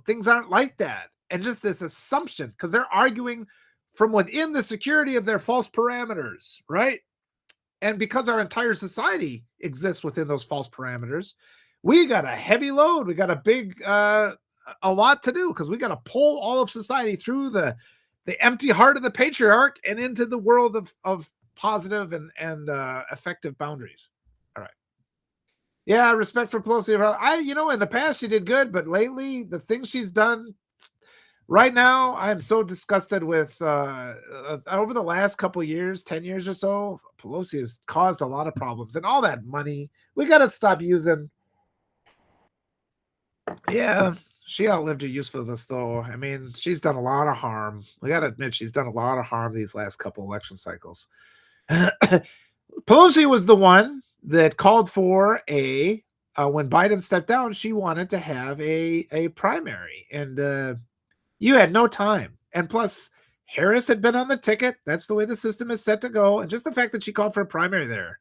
A: things aren't like that. And just this assumption, because they're arguing from within the security of their false parameters, right? And because our entire society exists within those false parameters, we got a heavy load. We got a lot to do, because we got to pull all of society through the empty heart of the patriarch and into the world of positive and effective boundaries. All right. Yeah, respect for Pelosi. In the past she did good, but lately the things she's done right now, I'm so disgusted with. Over the last couple of years, 10 years or so, Pelosi has caused a lot of problems, and all that money we got to stop using. Yeah, she outlived her usefulness, though. I mean, she's done a lot of harm. We got to admit, she's done a lot of harm these last couple election cycles. Pelosi was the one that called for when Biden stepped down, she wanted to have a primary, and you had no time. And plus, Harris had been on the ticket. That's the way the system is set to go. And just the fact that she called for a primary there,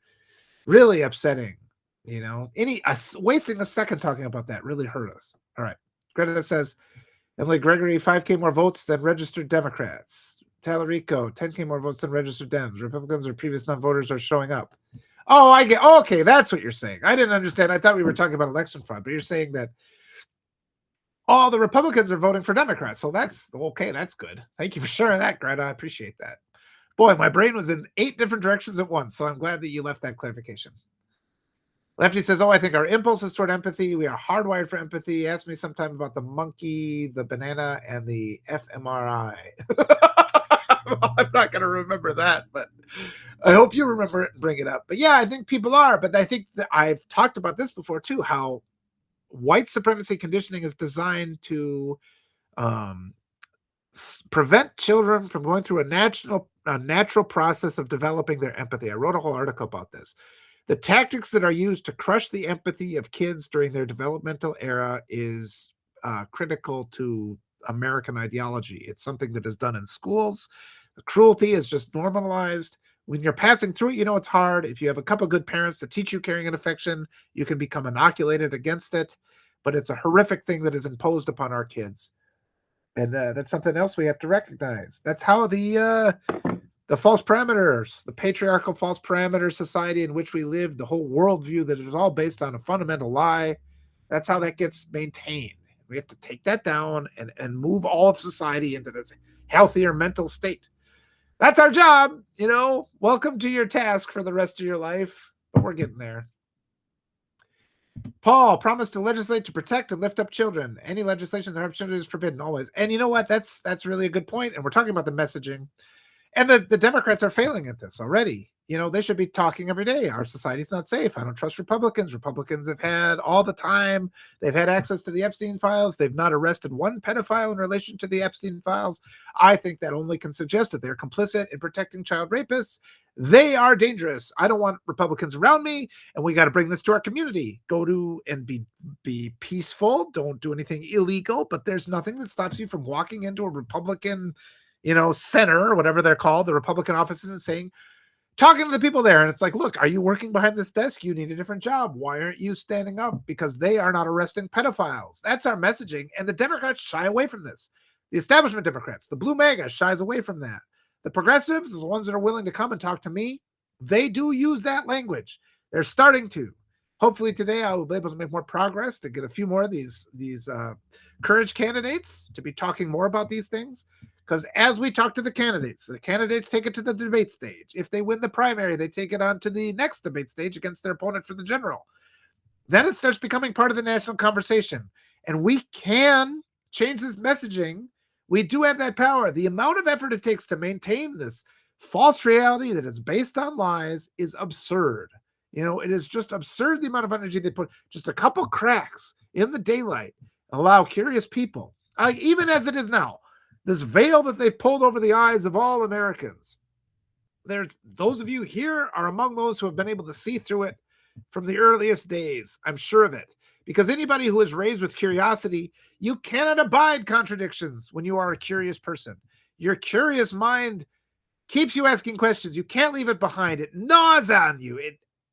A: really upsetting. Wasting a second talking about that really hurt us. All right. Greta says, Emily Gregory, 5K more votes than registered Democrats. Tallarico, 10K more votes than registered Dems. Republicans or previous non-voters are showing up. Oh, I get. Oh, okay, that's what you're saying. I didn't understand. I thought we were talking about election fraud, but you're saying that all the Republicans are voting for Democrats. So that's okay. That's good. Thank you for sharing that, Greta. I appreciate that. Boy, my brain was in 8 different directions at once, so I'm glad that you left that clarification. Lefty says, I think our impulse is toward empathy. We are hardwired for empathy. Ask me sometime about the monkey, the banana, and the fMRI. I'm not going to remember that, but I hope you remember it and bring it up. But yeah, I think people are. But I think that I've talked about this before too, how white supremacy conditioning is designed to prevent children from going through a natural process of developing their empathy. I wrote a whole article about this. The tactics that are used to crush the empathy of kids during their developmental era is critical to American ideology. It's something that is done in schools. The cruelty is just normalized. When you're passing through it, it's hard. If you have a couple good parents that teach you caring and affection, you can become inoculated against it. But it's a horrific thing that is imposed upon our kids. And that's something else we have to recognize. That's how the false parameters, the patriarchal false parameter society in which we live, the whole worldview that is all based on a fundamental lie, that's how that gets maintained. We have to take that down and move all of society into this healthier mental state. That's our job, Welcome to your task for the rest of your life, but we're getting there. Paul promised to legislate to protect and lift up children. Any legislation that harms children is forbidden always. And you know what? That's really a good point. And we're talking about the messaging. And the Democrats are failing at this already. They should be talking every day. Our society's not safe. I don't trust Republicans. Republicans have had all the time. They've had access to the Epstein files. They've not arrested one pedophile in relation to the Epstein files. I think that only can suggest that they're complicit in protecting child rapists. They are dangerous. I don't want Republicans around me, and we got to bring this to our community. Go to and be peaceful. Don't do anything illegal, but there's nothing that stops you from walking into a Republican center or whatever they're called, the Republican offices, and saying, talking to the people there. And it's like, look, are you working behind this desk? You need a different job. Why aren't you standing up? Because they are not arresting pedophiles. That's our messaging. And the Democrats shy away from this. The establishment Democrats, the blue MAGA shies away from that. The progressives, the ones that are willing to come and talk to me, they do use that language. They're starting to. Hopefully today I will be able to make more progress to get a few more of these courage candidates to be talking more about these things. Because as we talk to the candidates take it to the debate stage. If they win the primary, they take it on to the next debate stage against their opponent for the general. Then it starts becoming part of the national conversation. And we can change this messaging. We do have that power. The amount of effort it takes to maintain this false reality that is based on lies is absurd. It is just absurd the amount of energy they put. Just a couple cracks in the daylight allow curious people, even as it is now, this veil that they've pulled over the eyes of all Americans. There's those of you here are among those who have been able to see through it from the earliest days. I'm sure of it. Because anybody who is raised with curiosity, you cannot abide contradictions when you are a curious person. Your curious mind keeps you asking questions. You can't leave it behind. It gnaws on you.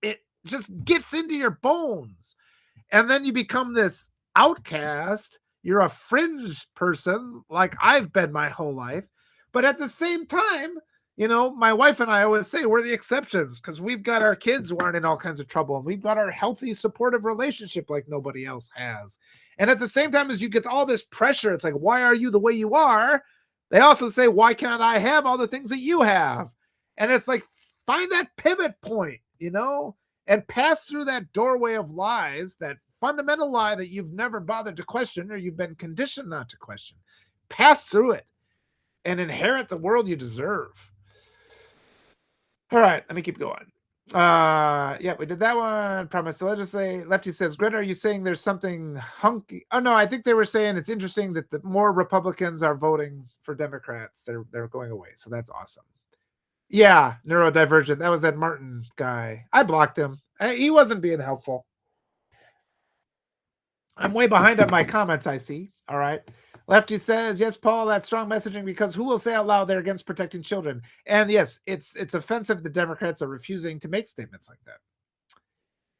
A: It just gets into your bones. And then you become this outcast. You're a fringe person like I've been my whole life. But at the same time, my wife and I always say we're the exceptions because we've got our kids who aren't in all kinds of trouble, and we've got our healthy, supportive relationship like nobody else has. And at the same time, as you get all this pressure, it's like, why are you the way you are? They also say, why can't I have all the things that you have? And it's like, find that pivot point, and pass through that doorway of lies, that fundamental lie that you've never bothered to question or you've been conditioned not to question. Pass through it and inherit the world you deserve. All right, let me keep going. Yeah, we did that one. Promise to legislate. Lefty says, Greta, are you saying there's something hunky? Oh, no, I think they were saying it's interesting that the more Republicans are voting for Democrats. They're going away. So that's awesome. Yeah, neurodivergent. That was that Martin guy. I blocked him. He wasn't being helpful. I'm way behind on my comments, I see. All right. Lefty says, yes, Paul, that's strong messaging because who will say out loud they're against protecting children? And yes, it's offensive the Democrats are refusing to make statements like that.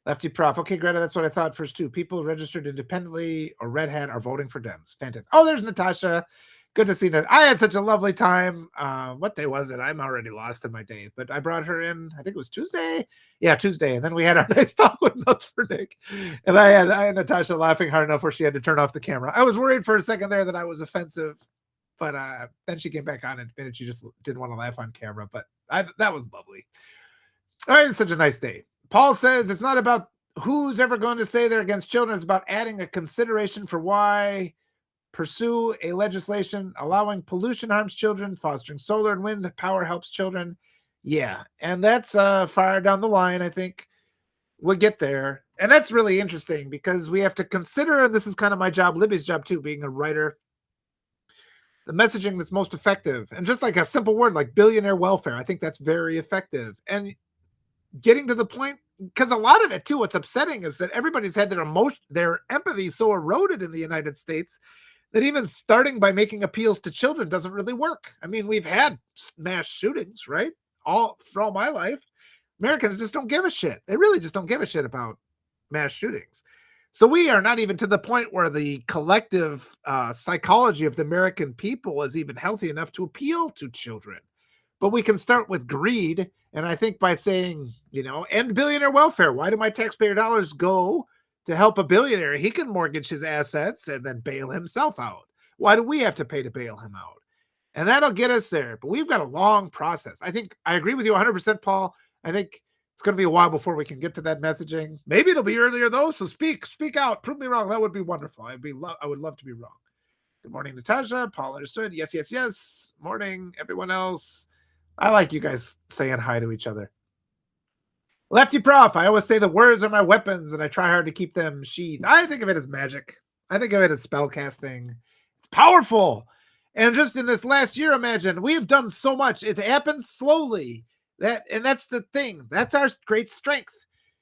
A: Lefty Prof. Okay, Greta, that's what I thought first too. People registered independently or Red Hat are voting for Dems. Fantastic. Oh, there's Natasha. Good to see that. I had such a lovely time. What day was it? I'm already lost in my days, but I brought her in. I think it was Tuesday. Yeah, Tuesday. And then we had our nice talk with Nuts for Nick. And I had Natasha laughing hard enough where she had to turn off the camera. I was worried for a second there that I was offensive, but then she came back on and admitted she just didn't want to laugh on camera. But that was lovely. All right, it's such a nice day. Paul says it's not about who's ever going to say they're against children. It's about adding a consideration for why pursue a legislation allowing pollution harms children, fostering solar and wind power helps children. Yeah, and that's far down the line. I think we'll get there. And that's really interesting because we have to consider, and this is kind of my job, Libby's job too, being a writer, the messaging that's most effective. And just like a simple word like billionaire welfare, I think that's very effective. And getting to the point, because a lot of it too, what's upsetting is that everybody's had their empathy so eroded in the United States that even starting by making appeals to children doesn't really work. I mean, we've had mass shootings, right? For all my life. Americans just don't give a shit. They really just don't give a shit about mass shootings. So we are not even to the point where the collective psychology of the American people is even healthy enough to appeal to children. But we can start with greed. And I think by saying, end billionaire welfare. Why do my taxpayer dollars go to help a billionaire? He can mortgage his assets and then bail himself out. Why do we have to pay to bail him out? And that'll get us there. But we've got a long process. I think I agree with you 100%, Paul. I think it's going to be a while before we can get to that messaging. Maybe it'll be earlier, though. So speak out. Prove me wrong. That would be wonderful. I would love to be wrong. Good morning, Natasha. Paul understood. Yes, yes, yes. Morning, everyone else. I like you guys saying hi to each other. Lefty Prof, I always say the words are my weapons, and I try hard to keep them sheathed. I think of it as magic. I think of it as spellcasting. It's powerful. And just in this last year, imagine, we have done so much. It happens slowly. And that's the thing. That's our great strength.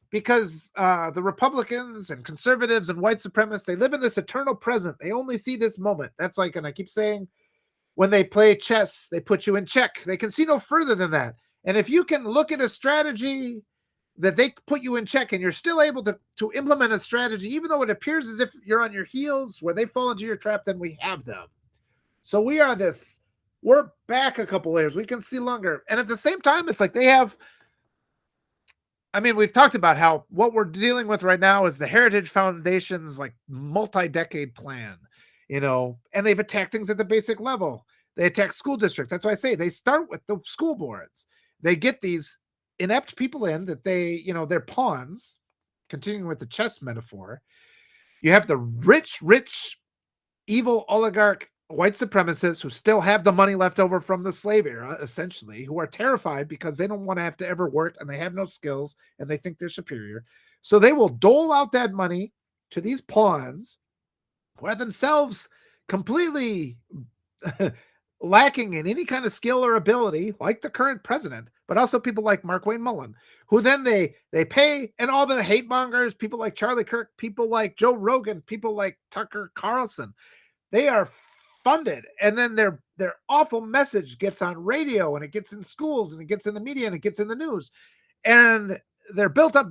A: Because the Republicans and conservatives and white supremacists, they live in this eternal present. They only see this moment. That's like, and I keep saying, when they play chess, they put you in check. They can see no further than that. And if you can look at a strategy that they put you in check and you're still able to implement a strategy, even though it appears as if you're on your heels where they fall into your trap, then we have them. So we're back a couple layers. We can see longer. And at the same time, it's like they have, we've talked about how what we're dealing with right now is the Heritage Foundation's like multi-decade plan, and they've attacked things at the basic level. They attack school districts. That's why I say they start with the school boards. They get these inept people in that they're pawns, continuing with the chess metaphor. You have the rich, evil oligarch
B: white supremacists who still have the money left over from the slave era, essentially, who are terrified because they don't want to have to ever work and they have no skills and they think they're superior. So they will dole out that money to these pawns who are themselves completely lacking in any kind of skill or ability, like the current president, but also people like Mark Wayne Mullen, who then they pay, and all the hate mongers, people like Charlie Kirk, people like Joe Rogan, people like Tucker Carlson, they are funded, and then their awful message gets on radio, and it gets in schools, and it gets in the media, and it gets in the news, and they're built up.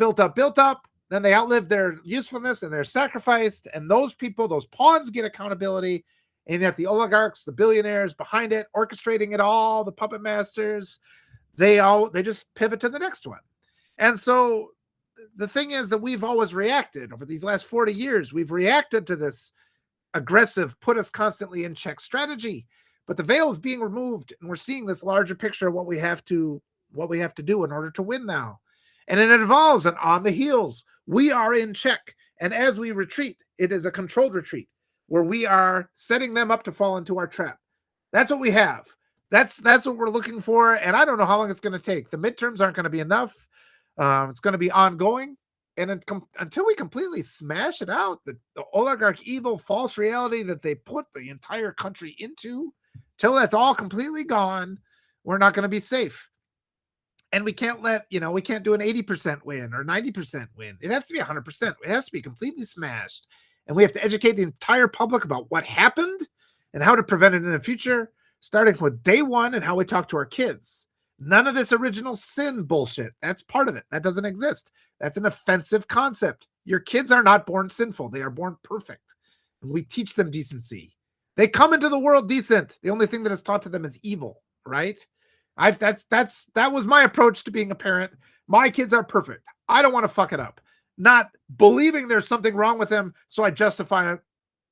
B: Then they outlive their usefulness and they're sacrificed. And those people, those pawns, get accountability. And yet the oligarchs, the billionaires behind it, orchestrating it all, the puppet masters, they just pivot to the next one. And so the thing is that we've always reacted over these last 40 years. We've reacted to this aggressive, put us constantly in check strategy. But the veil is being removed, and we're seeing this larger picture of what we have to do in order to win now. And it involves an on the heels. We are in check. And as we retreat, it is a controlled retreat where we are setting them up to fall into our trap. That's what we have. That's what we're looking for. And I don't know how long it's going to take. The midterms aren't going to be enough. It's going to be ongoing. And until we completely smash it out, the oligarch evil false reality that they put the entire country into, till that's all completely gone, we're not going to be safe. And we can't we can't do an 80% win or 90% win. It has to be 100%. It has to be completely smashed. And we have to educate the entire public about what happened and how to prevent it in the future, starting with day one and how we talk to our kids. None of this original sin bullshit. That's part of it. That doesn't exist. That's an offensive concept. Your kids are not born sinful. They are born perfect. And we teach them decency. They come into the world decent. The only thing that is taught to them is evil, right? That was my approach to being a parent. My kids are perfect. I don't want to fuck it up. Not believing there's something wrong with them, so I justify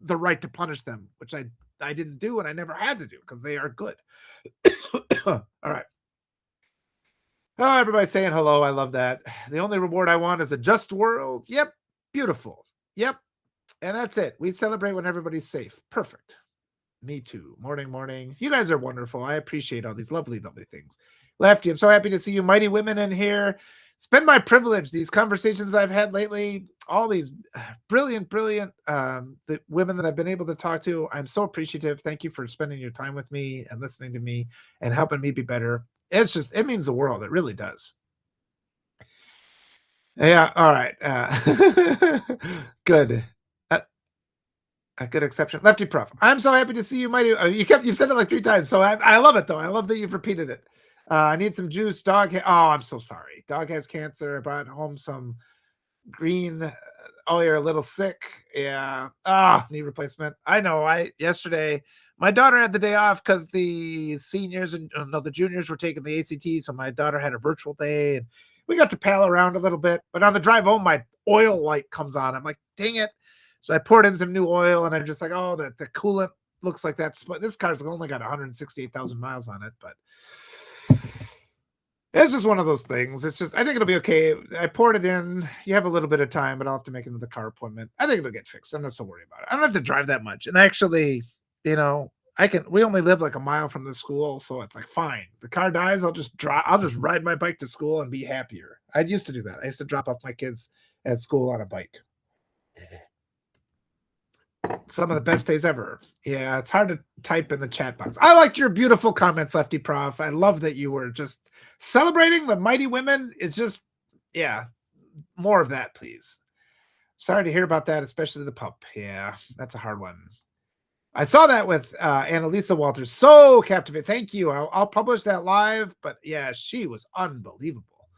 B: the right to punish them, which I didn't do and I never had to do because they are good. All right. Oh, everybody's saying hello. I love that. The only reward I want is a just world. Yep. Beautiful. Yep. And that's it. We celebrate when everybody's safe. Perfect. Me too. Morning. You guys are wonderful. I appreciate all these lovely, lovely things. Lefty, I'm so happy to see you mighty women in here. It's been my privilege, these conversations I've had lately, all these brilliant, the women that I've been able to talk to. I'm so appreciative. Thank you for spending your time with me and listening to me and helping me be better. It means the world. It really does. Yeah. All right. Good. A good exception. Lefty Prof. I'm so happy to see you, mighty. You've said it like 3 times. So I love it, though. I love that you've repeated it. I need some juice. Dog. I'm so sorry. Dog has cancer. I brought home some green. Oh, you're a little sick. Yeah. Knee replacement. I know. Yesterday, my daughter had the day off because the seniors and the juniors were taking the ACT. So my daughter had a virtual day and we got to pal around a little bit. But on the drive home, my oil light comes on. I'm like, dang it. So I poured in some new oil and I'm just like, oh, the coolant looks like that's, but this car's only got 168,000 miles on it, but it's just one of those things. It's just, I think it'll be okay. I poured it in. You have a little bit of time, but I'll have to make another car appointment. I think it'll get fixed. I'm not so worried about it. I don't have to drive that much. And actually, we only live like a mile from the school. So it's like, fine. The car dies. I'll just ride my bike to school and be happier. I used to do that. I used to drop off my kids at school on a bike. Some of the best days ever. Yeah, it's hard to type in the chat box. I liked your beautiful comments, Lefty Prof. I love that you were just celebrating the mighty women. Is just, yeah, more of that, please. Sorry to hear about that, especially the pup. Yeah, that's a hard one. I saw that with Annalisa Walters. So captivating. Thank you. I'll publish that live. But yeah, she was unbelievable.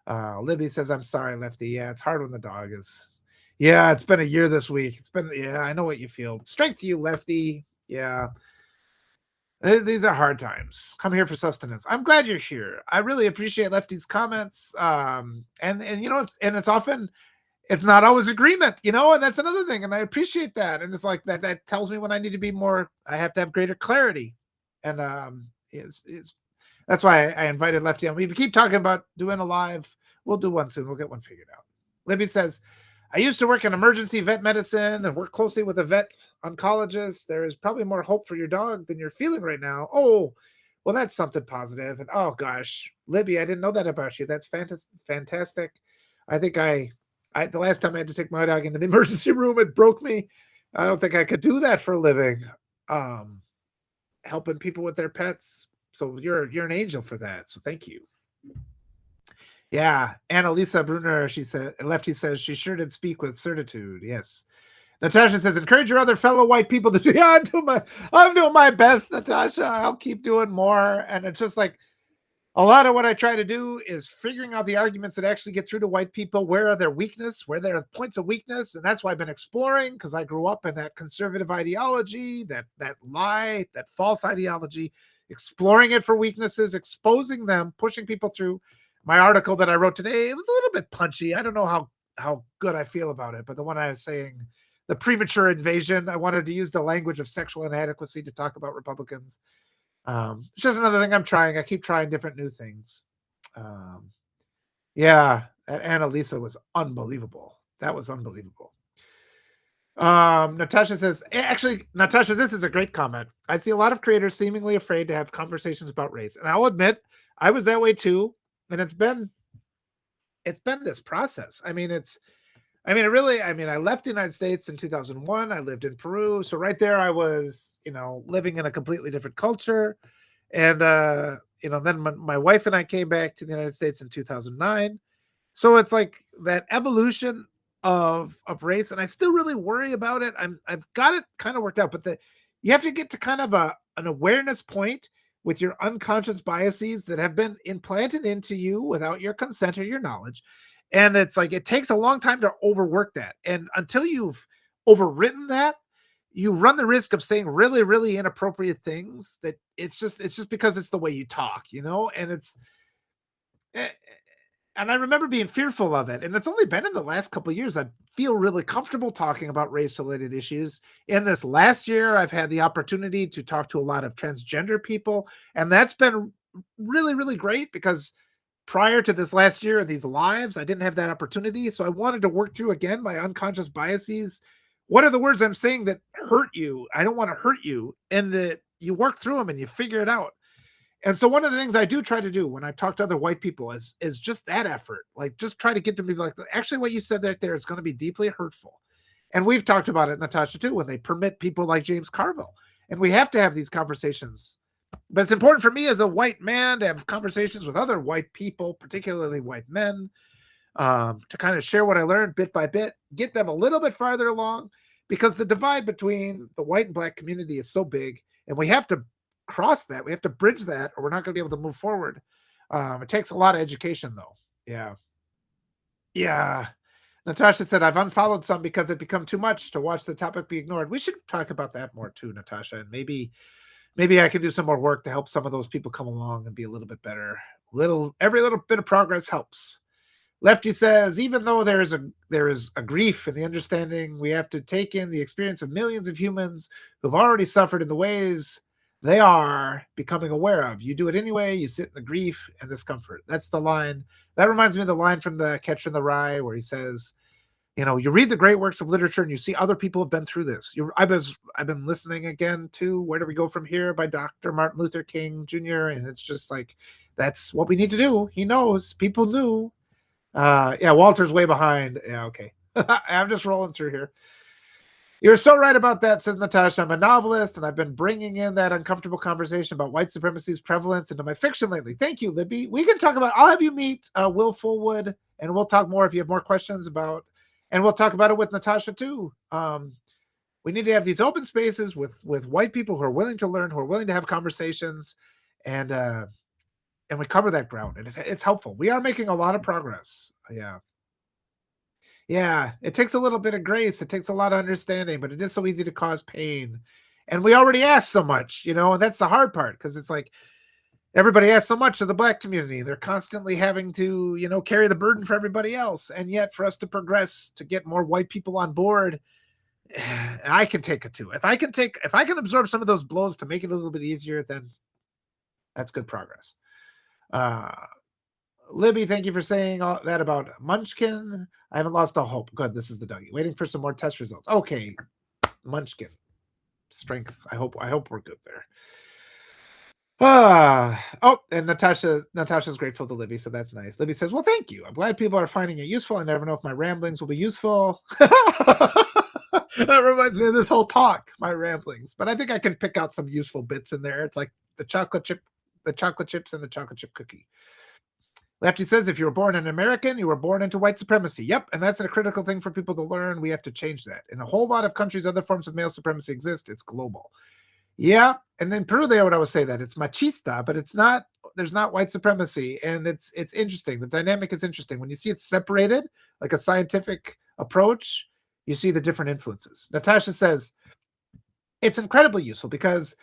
B: Libby says, I'm sorry, Lefty. Yeah, it's hard when the dog is... Yeah, it's been a year this week. I know what you feel. Strength to you, Lefty. Yeah. These are hard times. Come here for sustenance. I'm glad you're here. I really appreciate Lefty's comments. And it's not always agreement, and that's another thing. And I appreciate that. And it's like that tells me when I need to be more, I have to have greater clarity. And that's why I invited Lefty on. We keep talking about doing a live. We'll do one soon. We'll get one figured out. Libby says, I used to work in emergency vet medicine and work closely with a vet oncologist. There is probably more hope for your dog than you're feeling right now. Oh, well, that's something positive. And oh gosh, Libby, I didn't know that about you. That's fantastic. I think the last time I had to take my dog into the emergency room, it broke me. I don't think I could do that for a living. Helping people with their pets. So you're an angel for that. So thank you. Yeah, Annalisa Brunner, she said, Lefty says she sure did speak with certitude. Yes. Natasha says, encourage your other fellow white people to do. Yeah, I'm doing my best, Natasha. I'll keep doing more. And it's just like a lot of what I try to do is figuring out the arguments that actually get through to white people. Where are their weakness? Where there are points of weakness? And that's why I've been exploring, because I grew up in that conservative ideology, that lie, that false ideology, exploring it for weaknesses, exposing them, pushing people through. My article that I wrote today, it was a little bit punchy. I don't know how good I feel about it, but the one I was saying, the premature invasion, I wanted to use the language of sexual inadequacy to talk about Republicans. It's just another thing I'm trying. I keep trying different new things. Yeah, that Annalisa was unbelievable. That was unbelievable. Natasha says, actually, Natasha, this is a great comment. I see a lot of creators seemingly afraid to have conversations about race. And I'll admit, I was that way too. And it's been this process. I left the United States in 2001. I lived in Peru. So right there I was, living in a completely different culture. And, then my wife and I came back to the United States in 2009. So it's like that evolution of race. And I still really worry about it. I've got it kind of worked out, but you have to get to kind of an awareness point with your unconscious biases that have been implanted into you without your consent or your knowledge. And it's like, it takes a long time to overwork that. And until you've overwritten that, you run the risk of saying really, really inappropriate things that it's just because it's the way you talk, and and I remember being fearful of it. And it's only been in the last couple of years I feel really comfortable talking about race-related issues. In this last year, I've had the opportunity to talk to a lot of transgender people. And that's been really, really great, because prior to this last year and these lives, I didn't have that opportunity. So I wanted to work through, again, my unconscious biases. What are the words I'm saying that hurt you? I don't want to hurt you. And you work through them and you figure it out. And so one of the things I do try to do when I talk to other white people is just that effort. Like, just try to get them to be like, actually, what you said right there is going to be deeply hurtful. And we've talked about it, Natasha, too, when they permit people like James Carville. And we have to have these conversations. But it's important for me as a white man to have conversations with other white people, particularly white men, to kind of share what I learned bit by bit, get them a little bit farther along, because the divide between the white and black community is so big, and we have to cross that. We have to bridge that, or we're not going to be able to move forward. It takes a lot of education, though. Yeah. Natasha said, I've unfollowed some because it become too much to watch the topic be ignored. We should talk about that more too, Natasha. And maybe I can do some more work to help some of those people come along and be a little bit better. Every little bit of progress helps. Lefty says, even though there is a grief in the understanding, we have to take in the experience of millions of humans who've already suffered in the ways they are becoming aware of. You do it anyway. You sit in the grief and discomfort. That's the line. That reminds me of the line from The Catcher in the Rye, where he says, you read the great works of literature and you see other people have been through this. I've been listening again to Where Do We Go From Here by Dr. Martin Luther King Jr. And it's just like, that's what we need to do. He knows. People knew. Walter's way behind. Yeah, okay. I'm just rolling through here. You're so right about that, says Natasha. I'm a novelist, and I've been bringing in that uncomfortable conversation about white supremacy's prevalence into my fiction lately. Thank you, Libby. We can talk about, I'll have you meet Will Fullwood, and we'll talk more if you have more questions about, and we'll talk about it with Natasha too. We need to have these open spaces with white people who are willing to learn, who are willing to have conversations, and we cover that ground, and it's helpful. We are making a lot of progress. Yeah, it takes a little bit of grace. It takes a lot of understanding, but it is so easy to cause pain. And we already ask so much, and that's the hard part, because it's like everybody asks so much of the black community. They're constantly having to, carry the burden for everybody else. And yet for us to progress, to get more white people on board, I can take it too. If I can absorb some of those blows to make it a little bit easier, then that's good progress. Libby, thank you for saying all that about Munchkin. I haven't lost all hope. Good, this is the Dougie. Waiting for some more test results. Okay, Munchkin. Strength. I hope we're good there. And Natasha's grateful to Libby, so that's nice. Libby says, well, thank you. I'm glad people are finding it useful. I never know if my ramblings will be useful. That reminds me of this whole talk, my ramblings. But I think I can pick out some useful bits in there. It's like the chocolate chips and the chocolate chip cookie. Lefty says, if you were born an American, you were born into white supremacy. Yep, and that's a critical thing for people to learn. We have to change that. In a whole lot of countries, other forms of male supremacy exist. It's global. Yeah, and in Peru, they would always say that it's machista, but it's not. There's not white supremacy, and it's interesting. The dynamic is interesting when you see it separated, like a scientific approach. You see the different influences. Natasha says it's incredibly useful because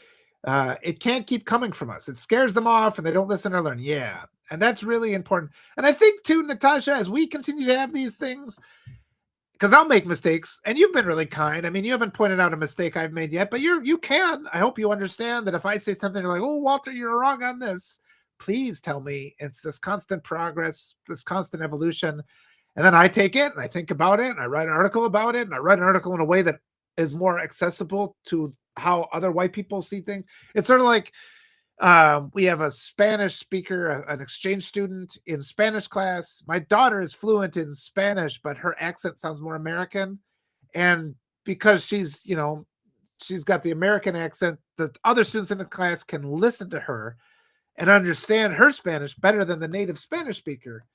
B: it can't keep coming from us. It scares them off, and they don't listen or learn. Yeah, and that's really important. And I think too, Natasha, as we continue to have these things. Because I'll make mistakes, and you've been really kind. I mean, you haven't pointed out a mistake I've made yet, but you can. I hope you understand that if I say something, you're like, oh, Walter, you're wrong on this. Please tell me. It's this constant progress, this constant evolution. And then I take it, and I think about it, and I write an article about it, and I write an article in a way that is more accessible to how other white people see things. It's sort of like we have a Spanish speaker, an exchange student in Spanish class. My daughter is fluent in Spanish, but her accent sounds more American. And because she's got the American accent, the other students in the class can listen to her and understand her Spanish better than the native Spanish speaker.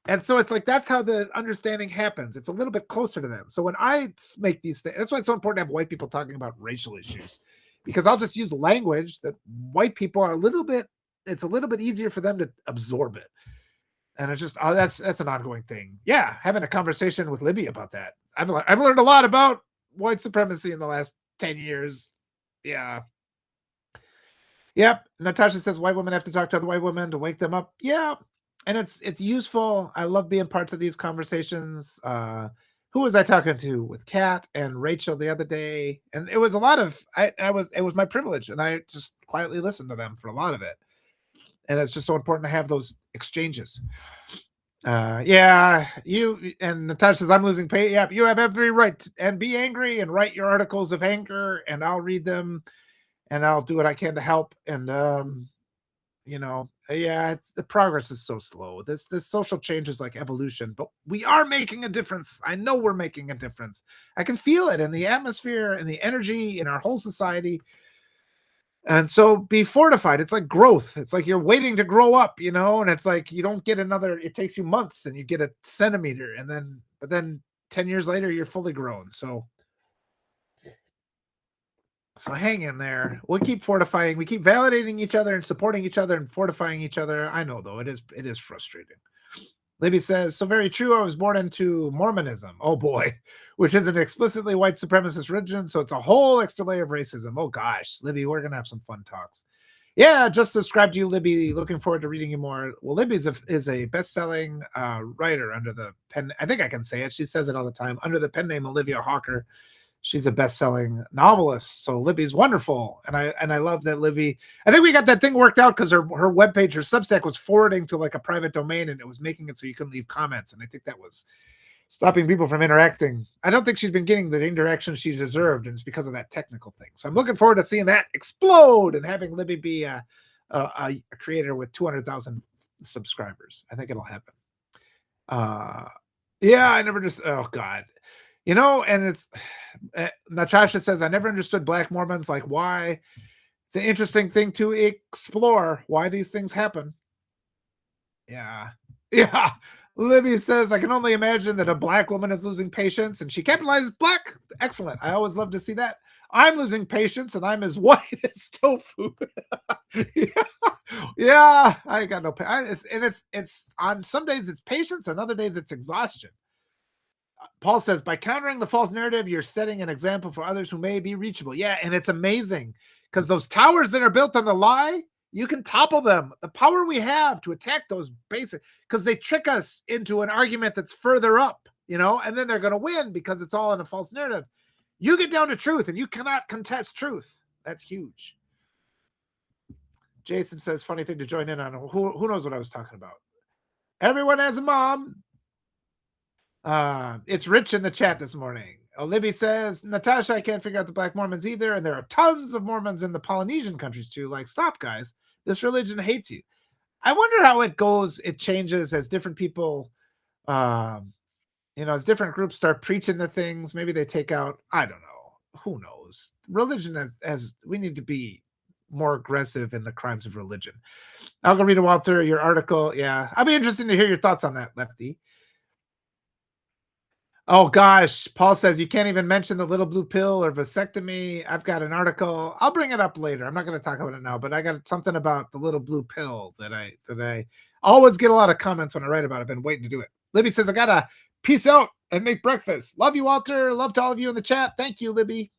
B: And so it's like, that's how the understanding happens. It's a little bit closer to them. So when I make these things, that's why it's so important to have white people talking about racial issues. Because I'll just use language that white people are it's a little bit easier for them to absorb it. And it's just, that's an ongoing thing. Yeah, having a conversation with Libby about that. I've learned a lot about white supremacy in the last 10 years. Yeah. Yep. Natasha says white women have to talk to other white women to wake them up. Yeah. And it's useful. I love being parts of these conversations. Who was I talking to with Kat and Rachel the other day? And it was a lot of, it was my privilege, and I just quietly listened to them for a lot of it. And it's just so important to have those exchanges. Yeah, you and Natasha says, I'm losing pay. Yeah, you have every right and be angry and write your articles of anger, and I'll read them and I'll do what I can to help. And yeah, the progress is so slow. This social change is like evolution, but we are making a difference. I know we're making a difference. I can feel it in the atmosphere and the energy in our whole society. And so be fortified. It's like growth. It's like you're waiting to grow up, and it's like you don't get it takes you months and you get a centimeter, but then 10 years later, you're fully grown. So hang in there. We'll keep fortifying. We keep validating each other and supporting each other and fortifying each other. I know, though, it is frustrating. Libby says, so very true. I was born into Mormonism. Oh, boy. Which is an explicitly white supremacist religion. So it's a whole extra layer of racism. Oh, gosh. Libby, we're going to have some fun talks. Yeah, just subscribe to you, Libby. Looking forward to reading you more. Well, Libby is a best-selling writer under the pen. I think I can say it. She says it all the time. Under the pen name Olivia Hawker. She's a best-selling novelist. So Libby's wonderful. And I love that Libby, I think we got that thing worked out because her webpage, her Substack was forwarding to like a private domain, and it was making it so you couldn't leave comments. And I think that was stopping people from interacting. I don't think she's been getting the interaction she deserved, and it's because of that technical thing. So I'm looking forward to seeing that explode and having Libby be a creator with 200,000 subscribers. I think it'll happen. Yeah, I never just, oh God. And it's, Natasha says, I never understood Black Mormons, like why. It's an interesting thing to explore, why these things happen. Yeah. Yeah. Libby says, I can only imagine that a Black woman is losing patience, and she capitalizes Black. Excellent. I always love to see that. I'm losing patience, and I'm as white as tofu. Yeah. I got no patience. And it's on some days it's patience, and other days it's exhaustion. Paul says, by countering the false narrative, you're setting an example for others who may be reachable. Yeah, and it's amazing because those towers that are built on the lie, you can topple them. The power we have to attack those basic, because they trick us into an argument that's further up, and then they're going to win because it's all in a false narrative. You get down to truth, and you cannot contest truth. That's huge. Jason says, funny thing to join in on. Who knows what I was talking about? Everyone has a mom. It's Rich in the chat this morning. Libby says, Natasha, I can't figure out the Black Mormons either, and there are tons of Mormons in the Polynesian countries too. Like, stop, guys. This religion hates you. I wonder how it goes. It changes as different people, as different groups start preaching the things. Maybe they take out, I don't know. Who knows? Religion as we need to be more aggressive in the crimes of religion. I'll go read Walter, your article. Yeah, I'll be interested to hear your thoughts on that, Lefty. Oh gosh, Paul says you can't even mention the little blue pill or vasectomy. I've got an article. I'll bring it up later. I'm not going to talk about it now, but I got something about the little blue pill that I always get a lot of comments when I write about it. I've been waiting to do it. Libby says I gotta peace out and make breakfast. Love you, Walter. Love to all of you in the chat. Thank you, Libby.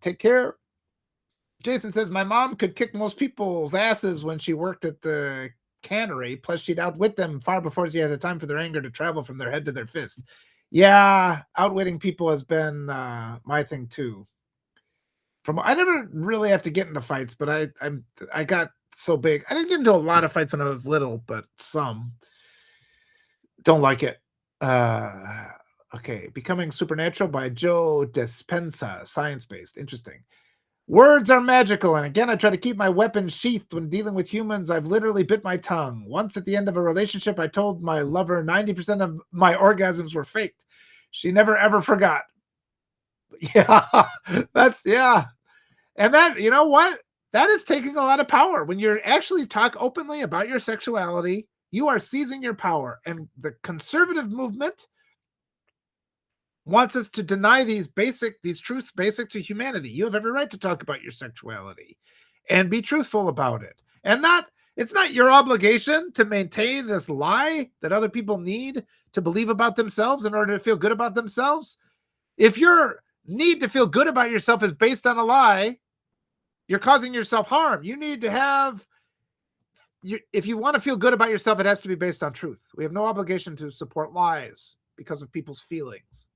B: Take care. Jason says my mom could kick most people's asses when she worked at the cannery. Plus, she'd outwit them far before she had the time for their anger to travel from their head to their fist. Yeah, outwitting people has been my thing too. I never really have to get into fights, but I got so big. I didn't get into a lot of fights when I was little, but some. Don't like it. Okay, Becoming Supernatural by Joe Dispenza, science-based. Interesting. Words are magical, and again, I try to keep my weapon sheathed when dealing with humans. I've literally bit my tongue. Once at the end of a relationship, I told my lover 90% of my orgasms were faked. She never, ever forgot. Yeah, yeah. And that, you know what? That is taking a lot of power. When you actually talk openly about your sexuality, you are seizing your power. And the conservative movement wants us to deny these truths basic to humanity. You have every right to talk about your sexuality and be truthful about it. And it's not your obligation to maintain this lie that other people need to believe about themselves in order to feel good about themselves. If your need to feel good about yourself is based on a lie, you're causing yourself harm. You need to have, if you want to feel good about yourself, it has to be based on truth. We have no obligation to support lies because of people's feelings.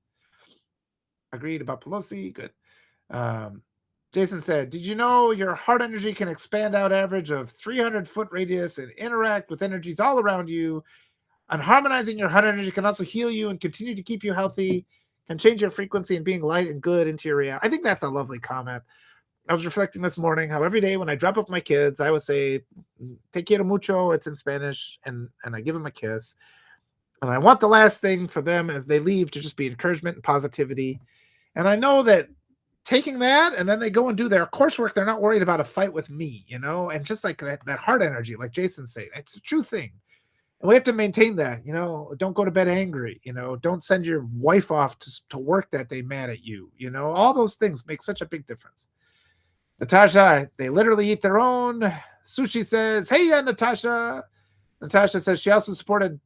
B: Agreed about Pelosi. Good. Jason said, did you know your heart energy can expand out average of 300-foot radius and interact with energies all around you? And harmonizing your heart energy can also heal you and continue to keep you healthy, can change your frequency and being light and good into your reality. I think that's a lovely comment. I was reflecting this morning how every day when I drop off my kids, I would say, te quiero mucho. It's in Spanish. And I give them a kiss. And I want the last thing for them as they leave to just be encouragement and positivity. And I know that taking that and then they go and do their coursework, they're not worried about a fight with me, and just like that heart energy, like Jason said, it's a true thing. And we have to maintain that, don't go to bed angry, don't send your wife off to work that day mad at you, all those things make such a big difference. Natasha, they literally eat their own. Sushi says, hey, Natasha. Natasha says she also supported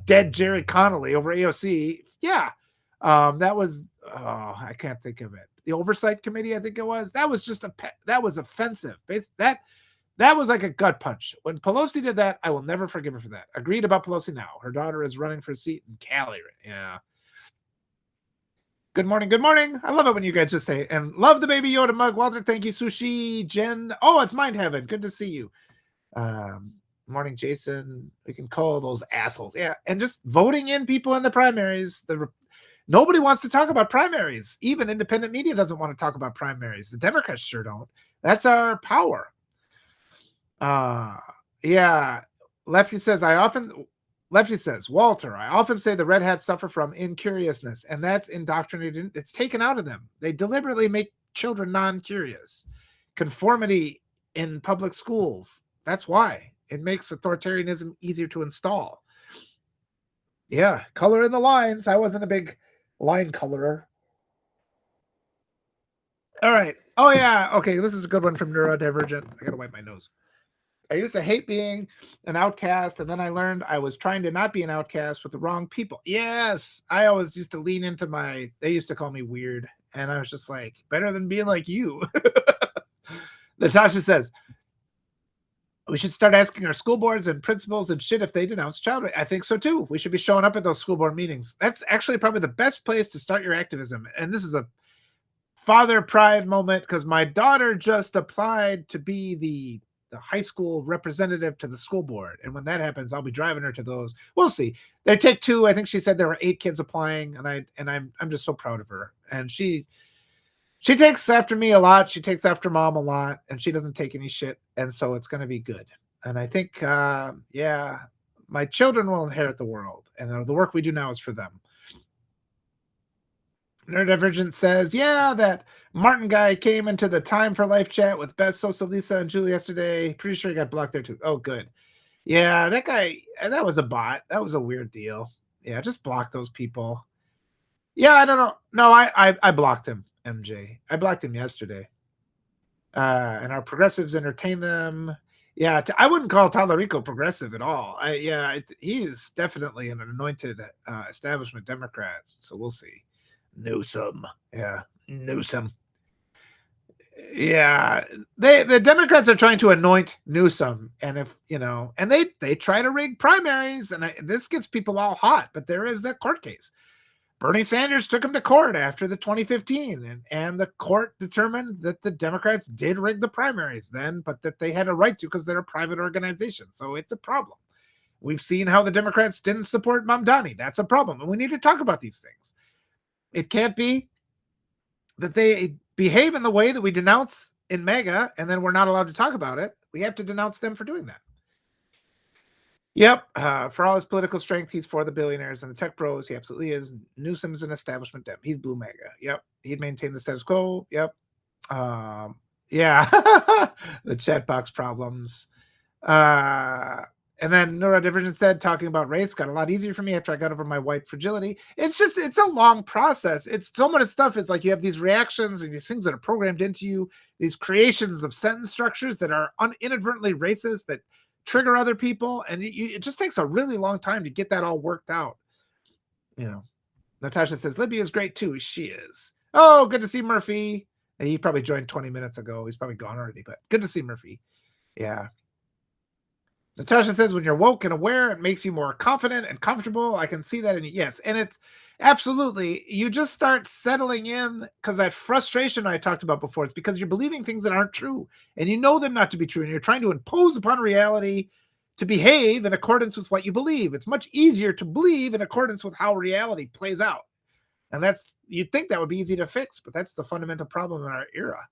B: dead Jerry Connolly over AOC. Yeah. That was, I can't think of it. The Oversight Committee, I think it was. That was just that was offensive. That was like a gut punch. When Pelosi did that, I will never forgive her for that. Agreed about Pelosi now. Her daughter is running for a seat in Cali. Yeah. Good morning. Good morning. I love it when you guys just say, and love the Baby Yoda mug. Walter, thank you. Sushi, Jen. Oh, it's Mind Heaven. Good to see you. Morning, Jason. We can call those assholes. Yeah. And just voting in people in the primaries. Nobody wants to talk about primaries. Even independent media doesn't want to talk about primaries. The Democrats sure don't. That's our power. Yeah. Lefty says, Walter, I often say the red hats suffer from incuriousness, and that's indoctrinated. It's taken out of them. They deliberately make children non-curious. Conformity in public schools. That's why. It makes authoritarianism easier to install. Yeah. Color in the lines. I wasn't a big line colorer. All right. Oh, yeah. Okay. This is a good one from Neurodivergent. I got to wipe my nose. I used to hate being an outcast, and then I learned I was trying to not be an outcast with the wrong people. Yes. I always used to lean into they used to call me weird, and I was just like, better than being like you. Natasha says, we should start asking our school boards and principals and shit if they denounce child rape. I think so too. We should be showing up at those school board meetings. That's actually probably the best place to start your activism. And this is a father pride moment because my daughter just applied to be the high school representative to the school board. And when that happens, I'll be driving her to those. We'll see. They take 2. I think she said there were 8 kids applying, and I'm just so proud of her. And she takes after me a lot. She takes after mom a lot, and she doesn't take any shit. And so it's going to be good. And I think, my children will inherit the world, and the work we do now is for them. Neurodivergent says, yeah, that Martin guy came into the Time for Life chat with Beth, Sosa, Lisa, and Julie yesterday. Pretty sure he got blocked there too. Oh, good. Yeah, that guy, that was a bot. That was a weird deal. Yeah, just block those people. Yeah, I don't know. No, I blocked him, MJ. I blocked him yesterday. And our progressives entertain them. Yeah, I wouldn't call Talarico progressive at all. He is definitely an anointed establishment Democrat. So we'll see. Newsom. Yeah, Newsom. Yeah, the Democrats are trying to anoint Newsom, and if and they try to rig primaries, and this gets people all hot. But there is that court case. Bernie Sanders took him to court after the 2015, and the court determined that the Democrats did rig the primaries then, but that they had a right to because they're a private organization. So it's a problem. We've seen how the Democrats didn't support Mamdani. That's a problem, and we need to talk about these things. It can't be that they behave in the way that we denounce in MAGA, and then we're not allowed to talk about it. We have to denounce them for doing that. Yep. For all his political strength, he's for the billionaires and the tech pros. He absolutely is. Newsom's an establishment Dem. He's blue MAGA. Yep. He'd maintain the status quo. Yep. Yeah. The chat box problems. And then Neurodivergent said, talking about race got a lot easier for me after I got over my white fragility. It's a long process. It's so much stuff. It's like you have these reactions and these things that are programmed into you, these creations of sentence structures that are inadvertently racist, that trigger other people. And it just takes a really long time to get that all worked out. Natasha says, Libby is great too. She is. Oh, good to see Murphy. He probably joined 20 minutes ago. He's probably gone already, but good to see Murphy. Yeah. Natasha says, when you're woke and aware, it makes you more confident and comfortable. I can see that in you. Yes. And it's absolutely, you just start settling in, because that frustration I talked about before, it's because you're believing things that aren't true and you know them not to be true. And you're trying to impose upon reality to behave in accordance with what you believe. It's much easier to believe in accordance with how reality plays out. And you'd think that would be easy to fix, but that's the fundamental problem in our era.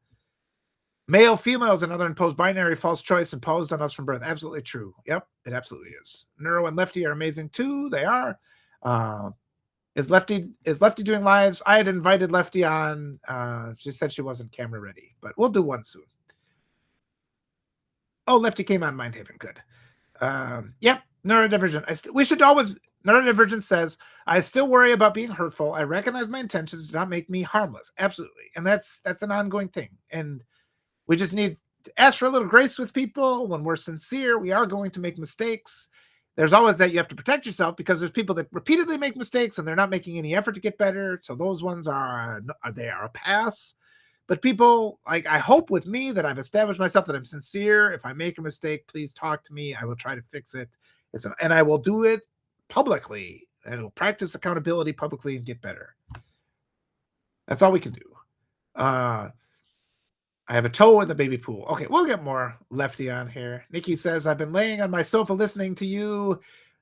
B: Male, female is another imposed binary false choice imposed on us from birth. Absolutely true. Yep, it absolutely is. Neuro and Lefty are amazing too. They are. Is Lefty doing lives? I had invited Lefty on. She said she wasn't camera ready, but we'll do one soon. Oh, Lefty came on Mindhaven. Good. Yep. Neurodivergent. We should always. Neurodivergent says, I still worry about being hurtful. I recognize my intentions do not make me harmless. Absolutely. And that's an ongoing thing. And we just need to ask for a little grace with people. When we're sincere, we are going to make mistakes. There's always that you have to protect yourself, because there's people that repeatedly make mistakes and they're not making any effort to get better. So those ones are a pass. But people, like, I hope with me that I've established myself that I'm sincere. If I make a mistake, please talk to me. I will try to fix it. And I will do it publicly, and we'll practice accountability publicly and get better. That's all we can do. I have a toe in the baby pool. Okay, we'll get more Lefty on here. Nikki says, I've been laying on my sofa listening to you,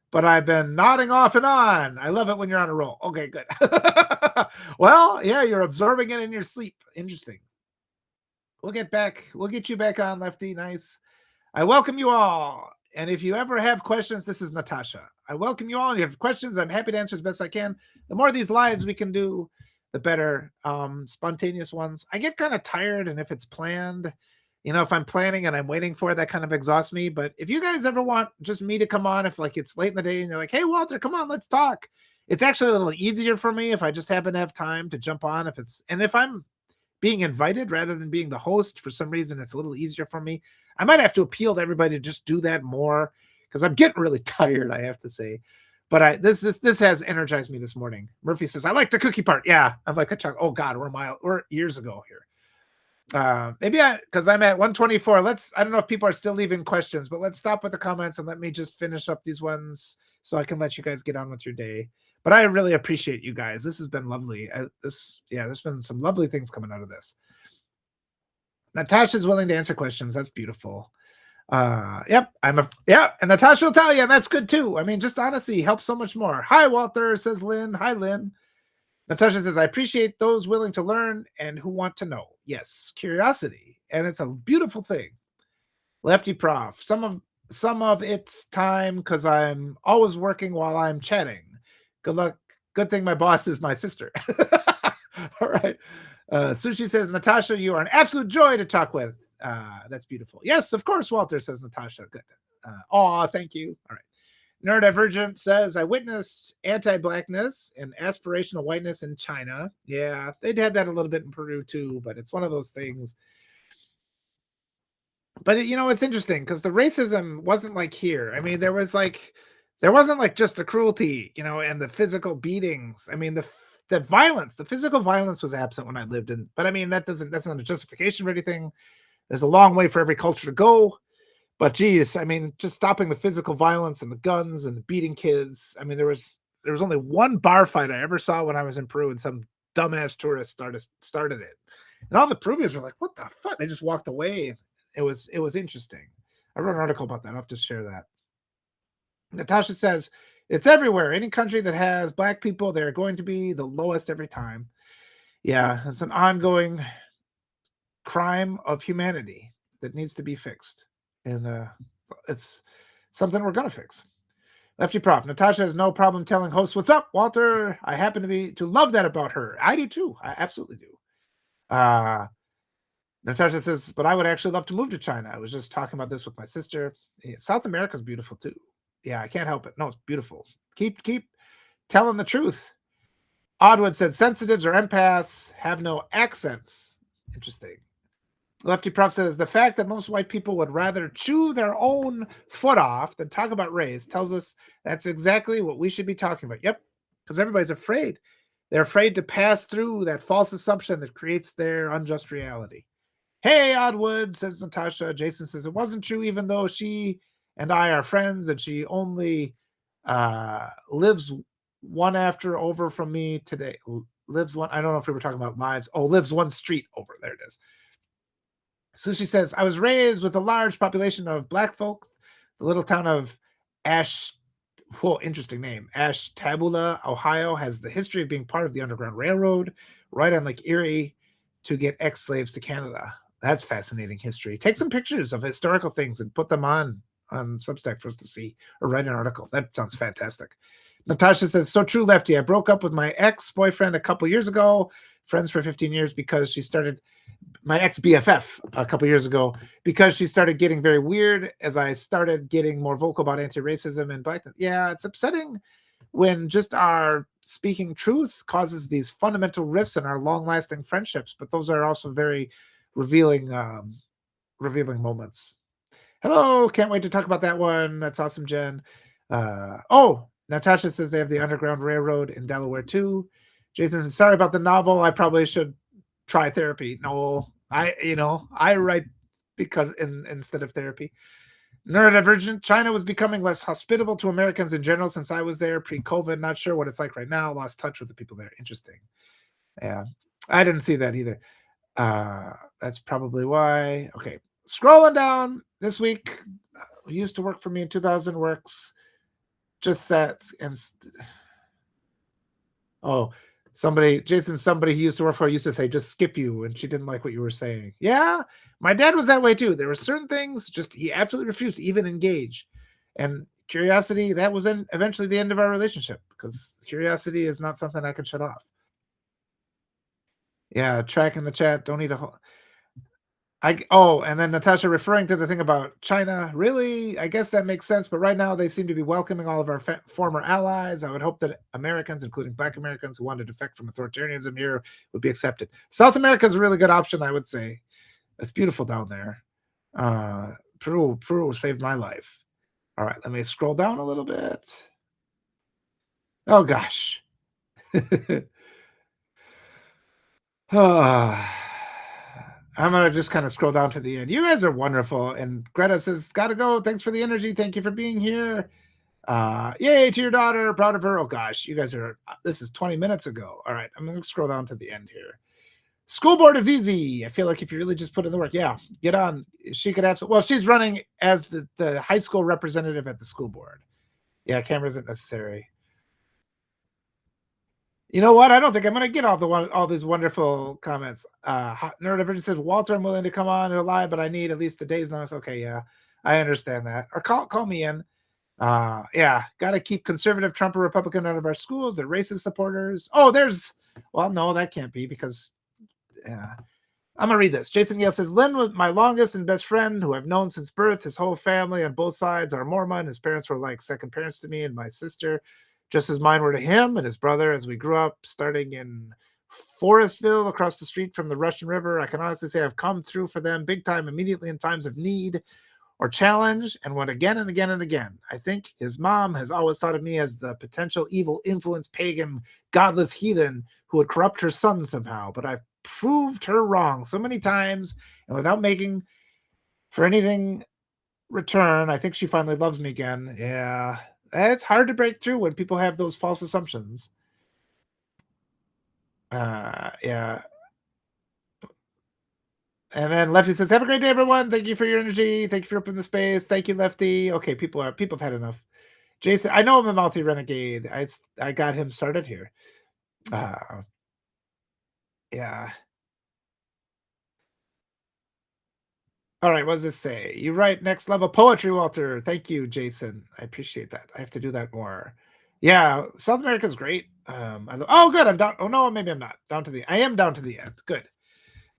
B: but I've been nodding off and on. I love it when you're on a roll. Okay, good. Well, yeah, you're absorbing it in your sleep. Interesting. We'll get you back on, Lefty. Nice. I welcome you all. And if you ever have questions, this is Natasha. I welcome you all. If you have questions, I'm happy to answer as best I can. The more of these lives we can do, the better. Spontaneous ones, I get kind of tired, and if it's planned, if I'm planning and I'm waiting for it, that kind of exhausts me. But if you guys ever want just me to come on, if like it's late in the day and you're like, hey Walter, come on, let's talk, it's actually a little easier for me if I just happen to have time to jump on. If I'm being invited rather than being the host, for some reason it's a little easier for me. I might have to appeal to everybody to just do that more, because I'm getting really tired, I have to say. But this has energized me this morning. Murphy says, I like the cookie part. Yeah, I'm like a chunk. Oh God, we're years ago here. Because I'm at 124. I don't know if people are still leaving questions, but let's stop with the comments and let me just finish up these ones so I can let you guys get on with your day. But I really appreciate you guys. This has been lovely. There's been some lovely things coming out of this. Natasha's willing to answer questions. That's beautiful. Yep, and Natasha will tell you, and that's good too. I mean, just honesty helps so much more. Hi, Walter, says Lynn. Hi, Lynn. Natasha says, I appreciate those willing to learn and who want to know. Yes, curiosity, and it's a beautiful thing. Lefty Prof, some of it's time because I'm always working while I'm chatting. Good luck. Good thing my boss is my sister. All right. Sushi says, Natasha, you are an absolute joy to talk with. That's beautiful. Yes, of course, Walter, says Natasha. Good. Thank you. All right. Neurodivergent says, I witnessed anti-blackness and aspirational whiteness in China. Yeah, they'd had that a little bit in Peru too, but it's one of those things. But it's interesting because the racism wasn't like here. I mean, there wasn't like just the cruelty, and the physical beatings. I mean, the violence, the physical violence was absent when I lived in. But I mean, that's not a justification for anything. There's a long way for every culture to go. But geez, I mean, just stopping the physical violence and the guns and the beating kids. I mean, there was only one bar fight I ever saw when I was in Peru, and some dumbass tourist started it. And all the Peruvians were like, "What the fuck?" They just walked away. It was interesting. I wrote an article about that. I'll have to share that. Natasha says, it's everywhere. Any country that has black people, they're going to be the lowest every time. Yeah, it's an ongoing crime of humanity that needs to be fixed. And it's something we're going to fix. Lefty Prof, Natasha has no problem telling hosts, what's up, Walter? I happen to love that about her. I do too. I absolutely do. Natasha says, but I would actually love to move to China. I was just talking about this with my sister. South America's beautiful too. Yeah, I can't help it. No, it's beautiful. Keep telling the truth. Oddwood said, sensitives or empaths have no accents. Interesting. Lefty Prof says, the fact that most white people would rather chew their own foot off than talk about race tells us that's exactly what we should be talking about. Yep, because everybody's afraid. They're afraid to pass through that false assumption that creates their unjust reality. Hey, Oddwood, says Natasha. Jason says, it wasn't true, even though she and I are friends, and she only lives one after over from me today. Lives one, I don't know if we were talking about lives. Oh, lives one street over. There it is. Sushi says, I was raised with a large population of black folk. The little town of interesting name. Ashtabula, Ohio, has the history of being part of the Underground Railroad right on Lake Erie to get ex-slaves to Canada. That's fascinating history. Take some pictures of historical things and put them on Substack for us to see, or write an article. That sounds fantastic. Natasha says, so true, Lefty. I broke up with my ex-boyfriend a couple years ago, friends for 15 years, because she started, my ex-BFF a couple years ago, because she started getting very weird as I started getting more vocal about anti-racism and blackness. Yeah, it's upsetting when just our speaking truth causes these fundamental rifts in our long-lasting friendships, but those are also very revealing moments. Hello, can't wait to talk about that one. That's awesome, Jen. Natasha says they have the Underground Railroad in Delaware too. Jason says, sorry about the novel. I probably should try therapy. No, I write because instead of therapy. Neurodivergent, China was becoming less hospitable to Americans in general since I was there pre-COVID. Not sure what it's like right now. Lost touch with the people there. Interesting. Yeah, I didn't see that either. That's probably why. Okay, scrolling down this week. Who used to work for me in 2000 works. Just sat and somebody who used to work for her used to say, just skip you, and she didn't like what you were saying. Yeah, my dad was that way too. There were certain things just he absolutely refused to even engage. And curiosity, that was eventually the end of our relationship, because curiosity is not something I can shut off. Yeah, track in the chat. Don't need a whole. And then Natasha referring to the thing about China. Really, I guess that makes sense. But right now, they seem to be welcoming all of our former allies. I would hope that Americans, including Black Americans who want to defect from authoritarianism here, would be accepted. South America is a really good option, I would say. It's beautiful down there. Peru saved my life. All right, let me scroll down a little bit. Oh gosh. I'm going to just kind of scroll down to the end. You guys are wonderful. And Greta says, gotta go. Thanks for the energy. Thank you for being here. Yay to your daughter. Proud of her. Oh, gosh. You guys are, this is 20 minutes ago. All right. I'm going to scroll down to the end here. School board is easy. I feel like if you really just put in the work, yeah, get on. She could have. Well, she's running as the high school representative at the school board. Yeah, camera isn't necessary. You know what? I don't think I'm going to get all these wonderful comments. Neurodivergent says, Walter, I'm willing to come on and lie, but I need at least a day's notice. Okay, yeah, I understand that. Or call me in. Yeah, got to keep conservative Trump or Republican out of our schools. They're racist supporters. Oh, well, no, that can't be because, yeah. I'm going to read this. Jason Gale says, Lynn was my longest and best friend who I've known since birth. His whole family on both sides are Mormon. His parents were like second parents to me and my sister, just as mine were to him and his brother as we grew up, starting in Forestville across the street from the Russian River. I can honestly say I've come through for them big time immediately in times of need or challenge and went again and again and again. I think his mom has always thought of me as the potential evil influence, pagan, godless heathen who would corrupt her son somehow, but I've proved her wrong so many times, and without making for anything return, I think she finally loves me again. Yeah, it's hard to break through when people have those false assumptions. Yeah. And then Lefty says, have a great day, everyone. Thank you for your energy. Thank you for opening the space. Thank you, Lefty. Okay, people have had enough. Jason, I know I'm a Mouthy Renegade. I got him started here. Yeah. All right, what does this say? You write next level poetry, Walter. Thank you, Jason. I appreciate that. I have to do that more. Yeah, South America's great. Oh, good. I'm down. Oh no, maybe I'm not. I am down to the end. Good.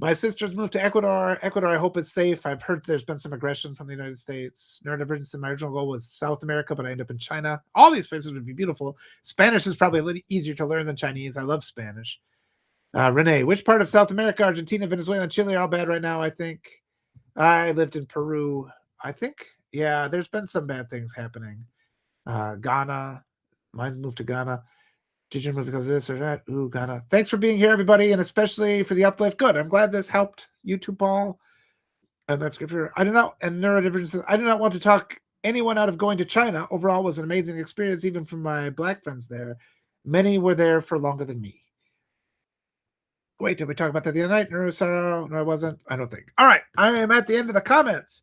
B: My sister's moved to Ecuador. Ecuador, I hope, is safe. I've heard there's been some aggression from the United States. Neurodivergence, my original goal was South America, but I ended up in China. All these places would be beautiful. Spanish is probably a little easier to learn than Chinese. I love Spanish. Renee, which part of South America, Argentina, Venezuela, and Chile are all bad right now, I think? I lived in Peru. I think, yeah, there's been some bad things happening. Ghana. Mine's moved to Ghana. Did you move because of this or that? Ooh, Ghana. Thanks for being here, everybody, and especially for the uplift. Good. I'm glad this helped you too, Paul. And that's good for I do not and neurodivergence. I do not want to talk anyone out of going to China. Overall, was an amazing experience, even from my Black friends there. Many were there for longer than me. Wait, did we talk about that the other night? No, I wasn't. I don't think. All right, I am at the end of the comments.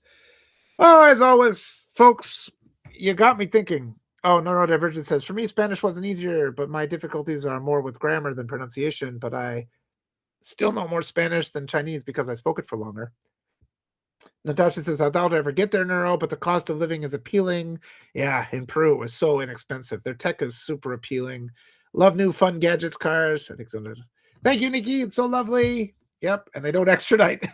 B: Oh, as always, folks, you got me thinking. Oh, neurodivergence says, for me, Spanish wasn't easier, but my difficulties are more with grammar than pronunciation, but I still know more Spanish than Chinese because I spoke it for longer. Natasha says, I doubt I ever get there, Neuro, but the cost of living is appealing. Yeah, in Peru, it was so inexpensive. Their tech is super appealing. Love new fun gadgets, cars. I think so. Thank you, Nikki. It's so lovely. Yep, and they don't extradite.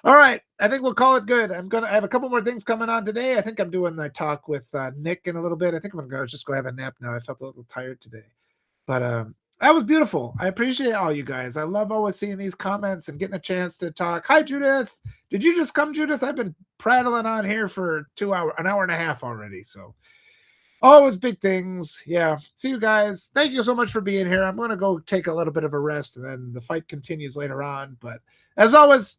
B: All right, I think we'll call it good. I have a couple more things coming on today. I think I'm doing the talk with Nick in a little bit. I think I'm gonna just go have a nap now. I felt a little tired today, but that was beautiful. I appreciate all you guys. I love always seeing these comments and getting a chance to talk. Hi, Judith. Did you just come, Judith? I've been prattling on here for an hour and a half already. So always big things. Yeah. See you guys. Thank you so much for being here. I'm going to go take a little bit of a rest, and then the fight continues later on. But as always,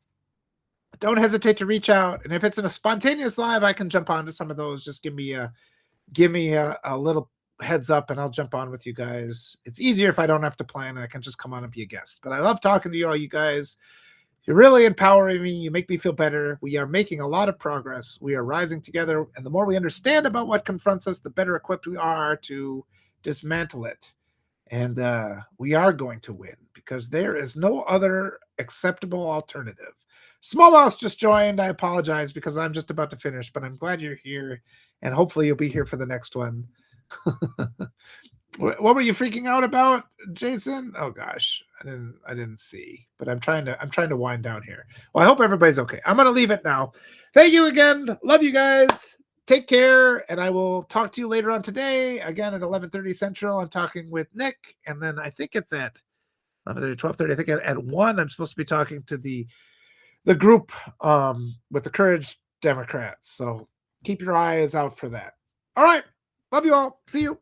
B: don't hesitate to reach out. And if it's in a spontaneous live, I can jump onto some of those. Just give me a little heads up, and I'll jump on with you guys. It's easier if I don't have to plan. I can just come on and be a guest. But I love talking to you all, you guys. You're really empowering me. You make me feel better. We are making a lot of progress. We are rising together. And the more we understand about what confronts us, the better equipped we are to dismantle it. And we are going to win because there is no other acceptable alternative. Small Mouse just joined. I apologize because I'm just about to finish, but I'm glad you're here. And hopefully you'll be here for the next one. What were you freaking out about, Jason? Oh gosh, I didn't see, but I'm trying to wind down here. Well, I hope everybody's okay. I'm gonna leave it now. Thank you again. Love you guys. Take care, and I will talk to you later on today. Again at 11:30 Central. I'm talking with Nick, and then I think it's at 11:30, 12:30. I think at 1 I'm supposed to be talking to the group with the Courage Democrats. So keep your eyes out for that. All right. Love you all. See you.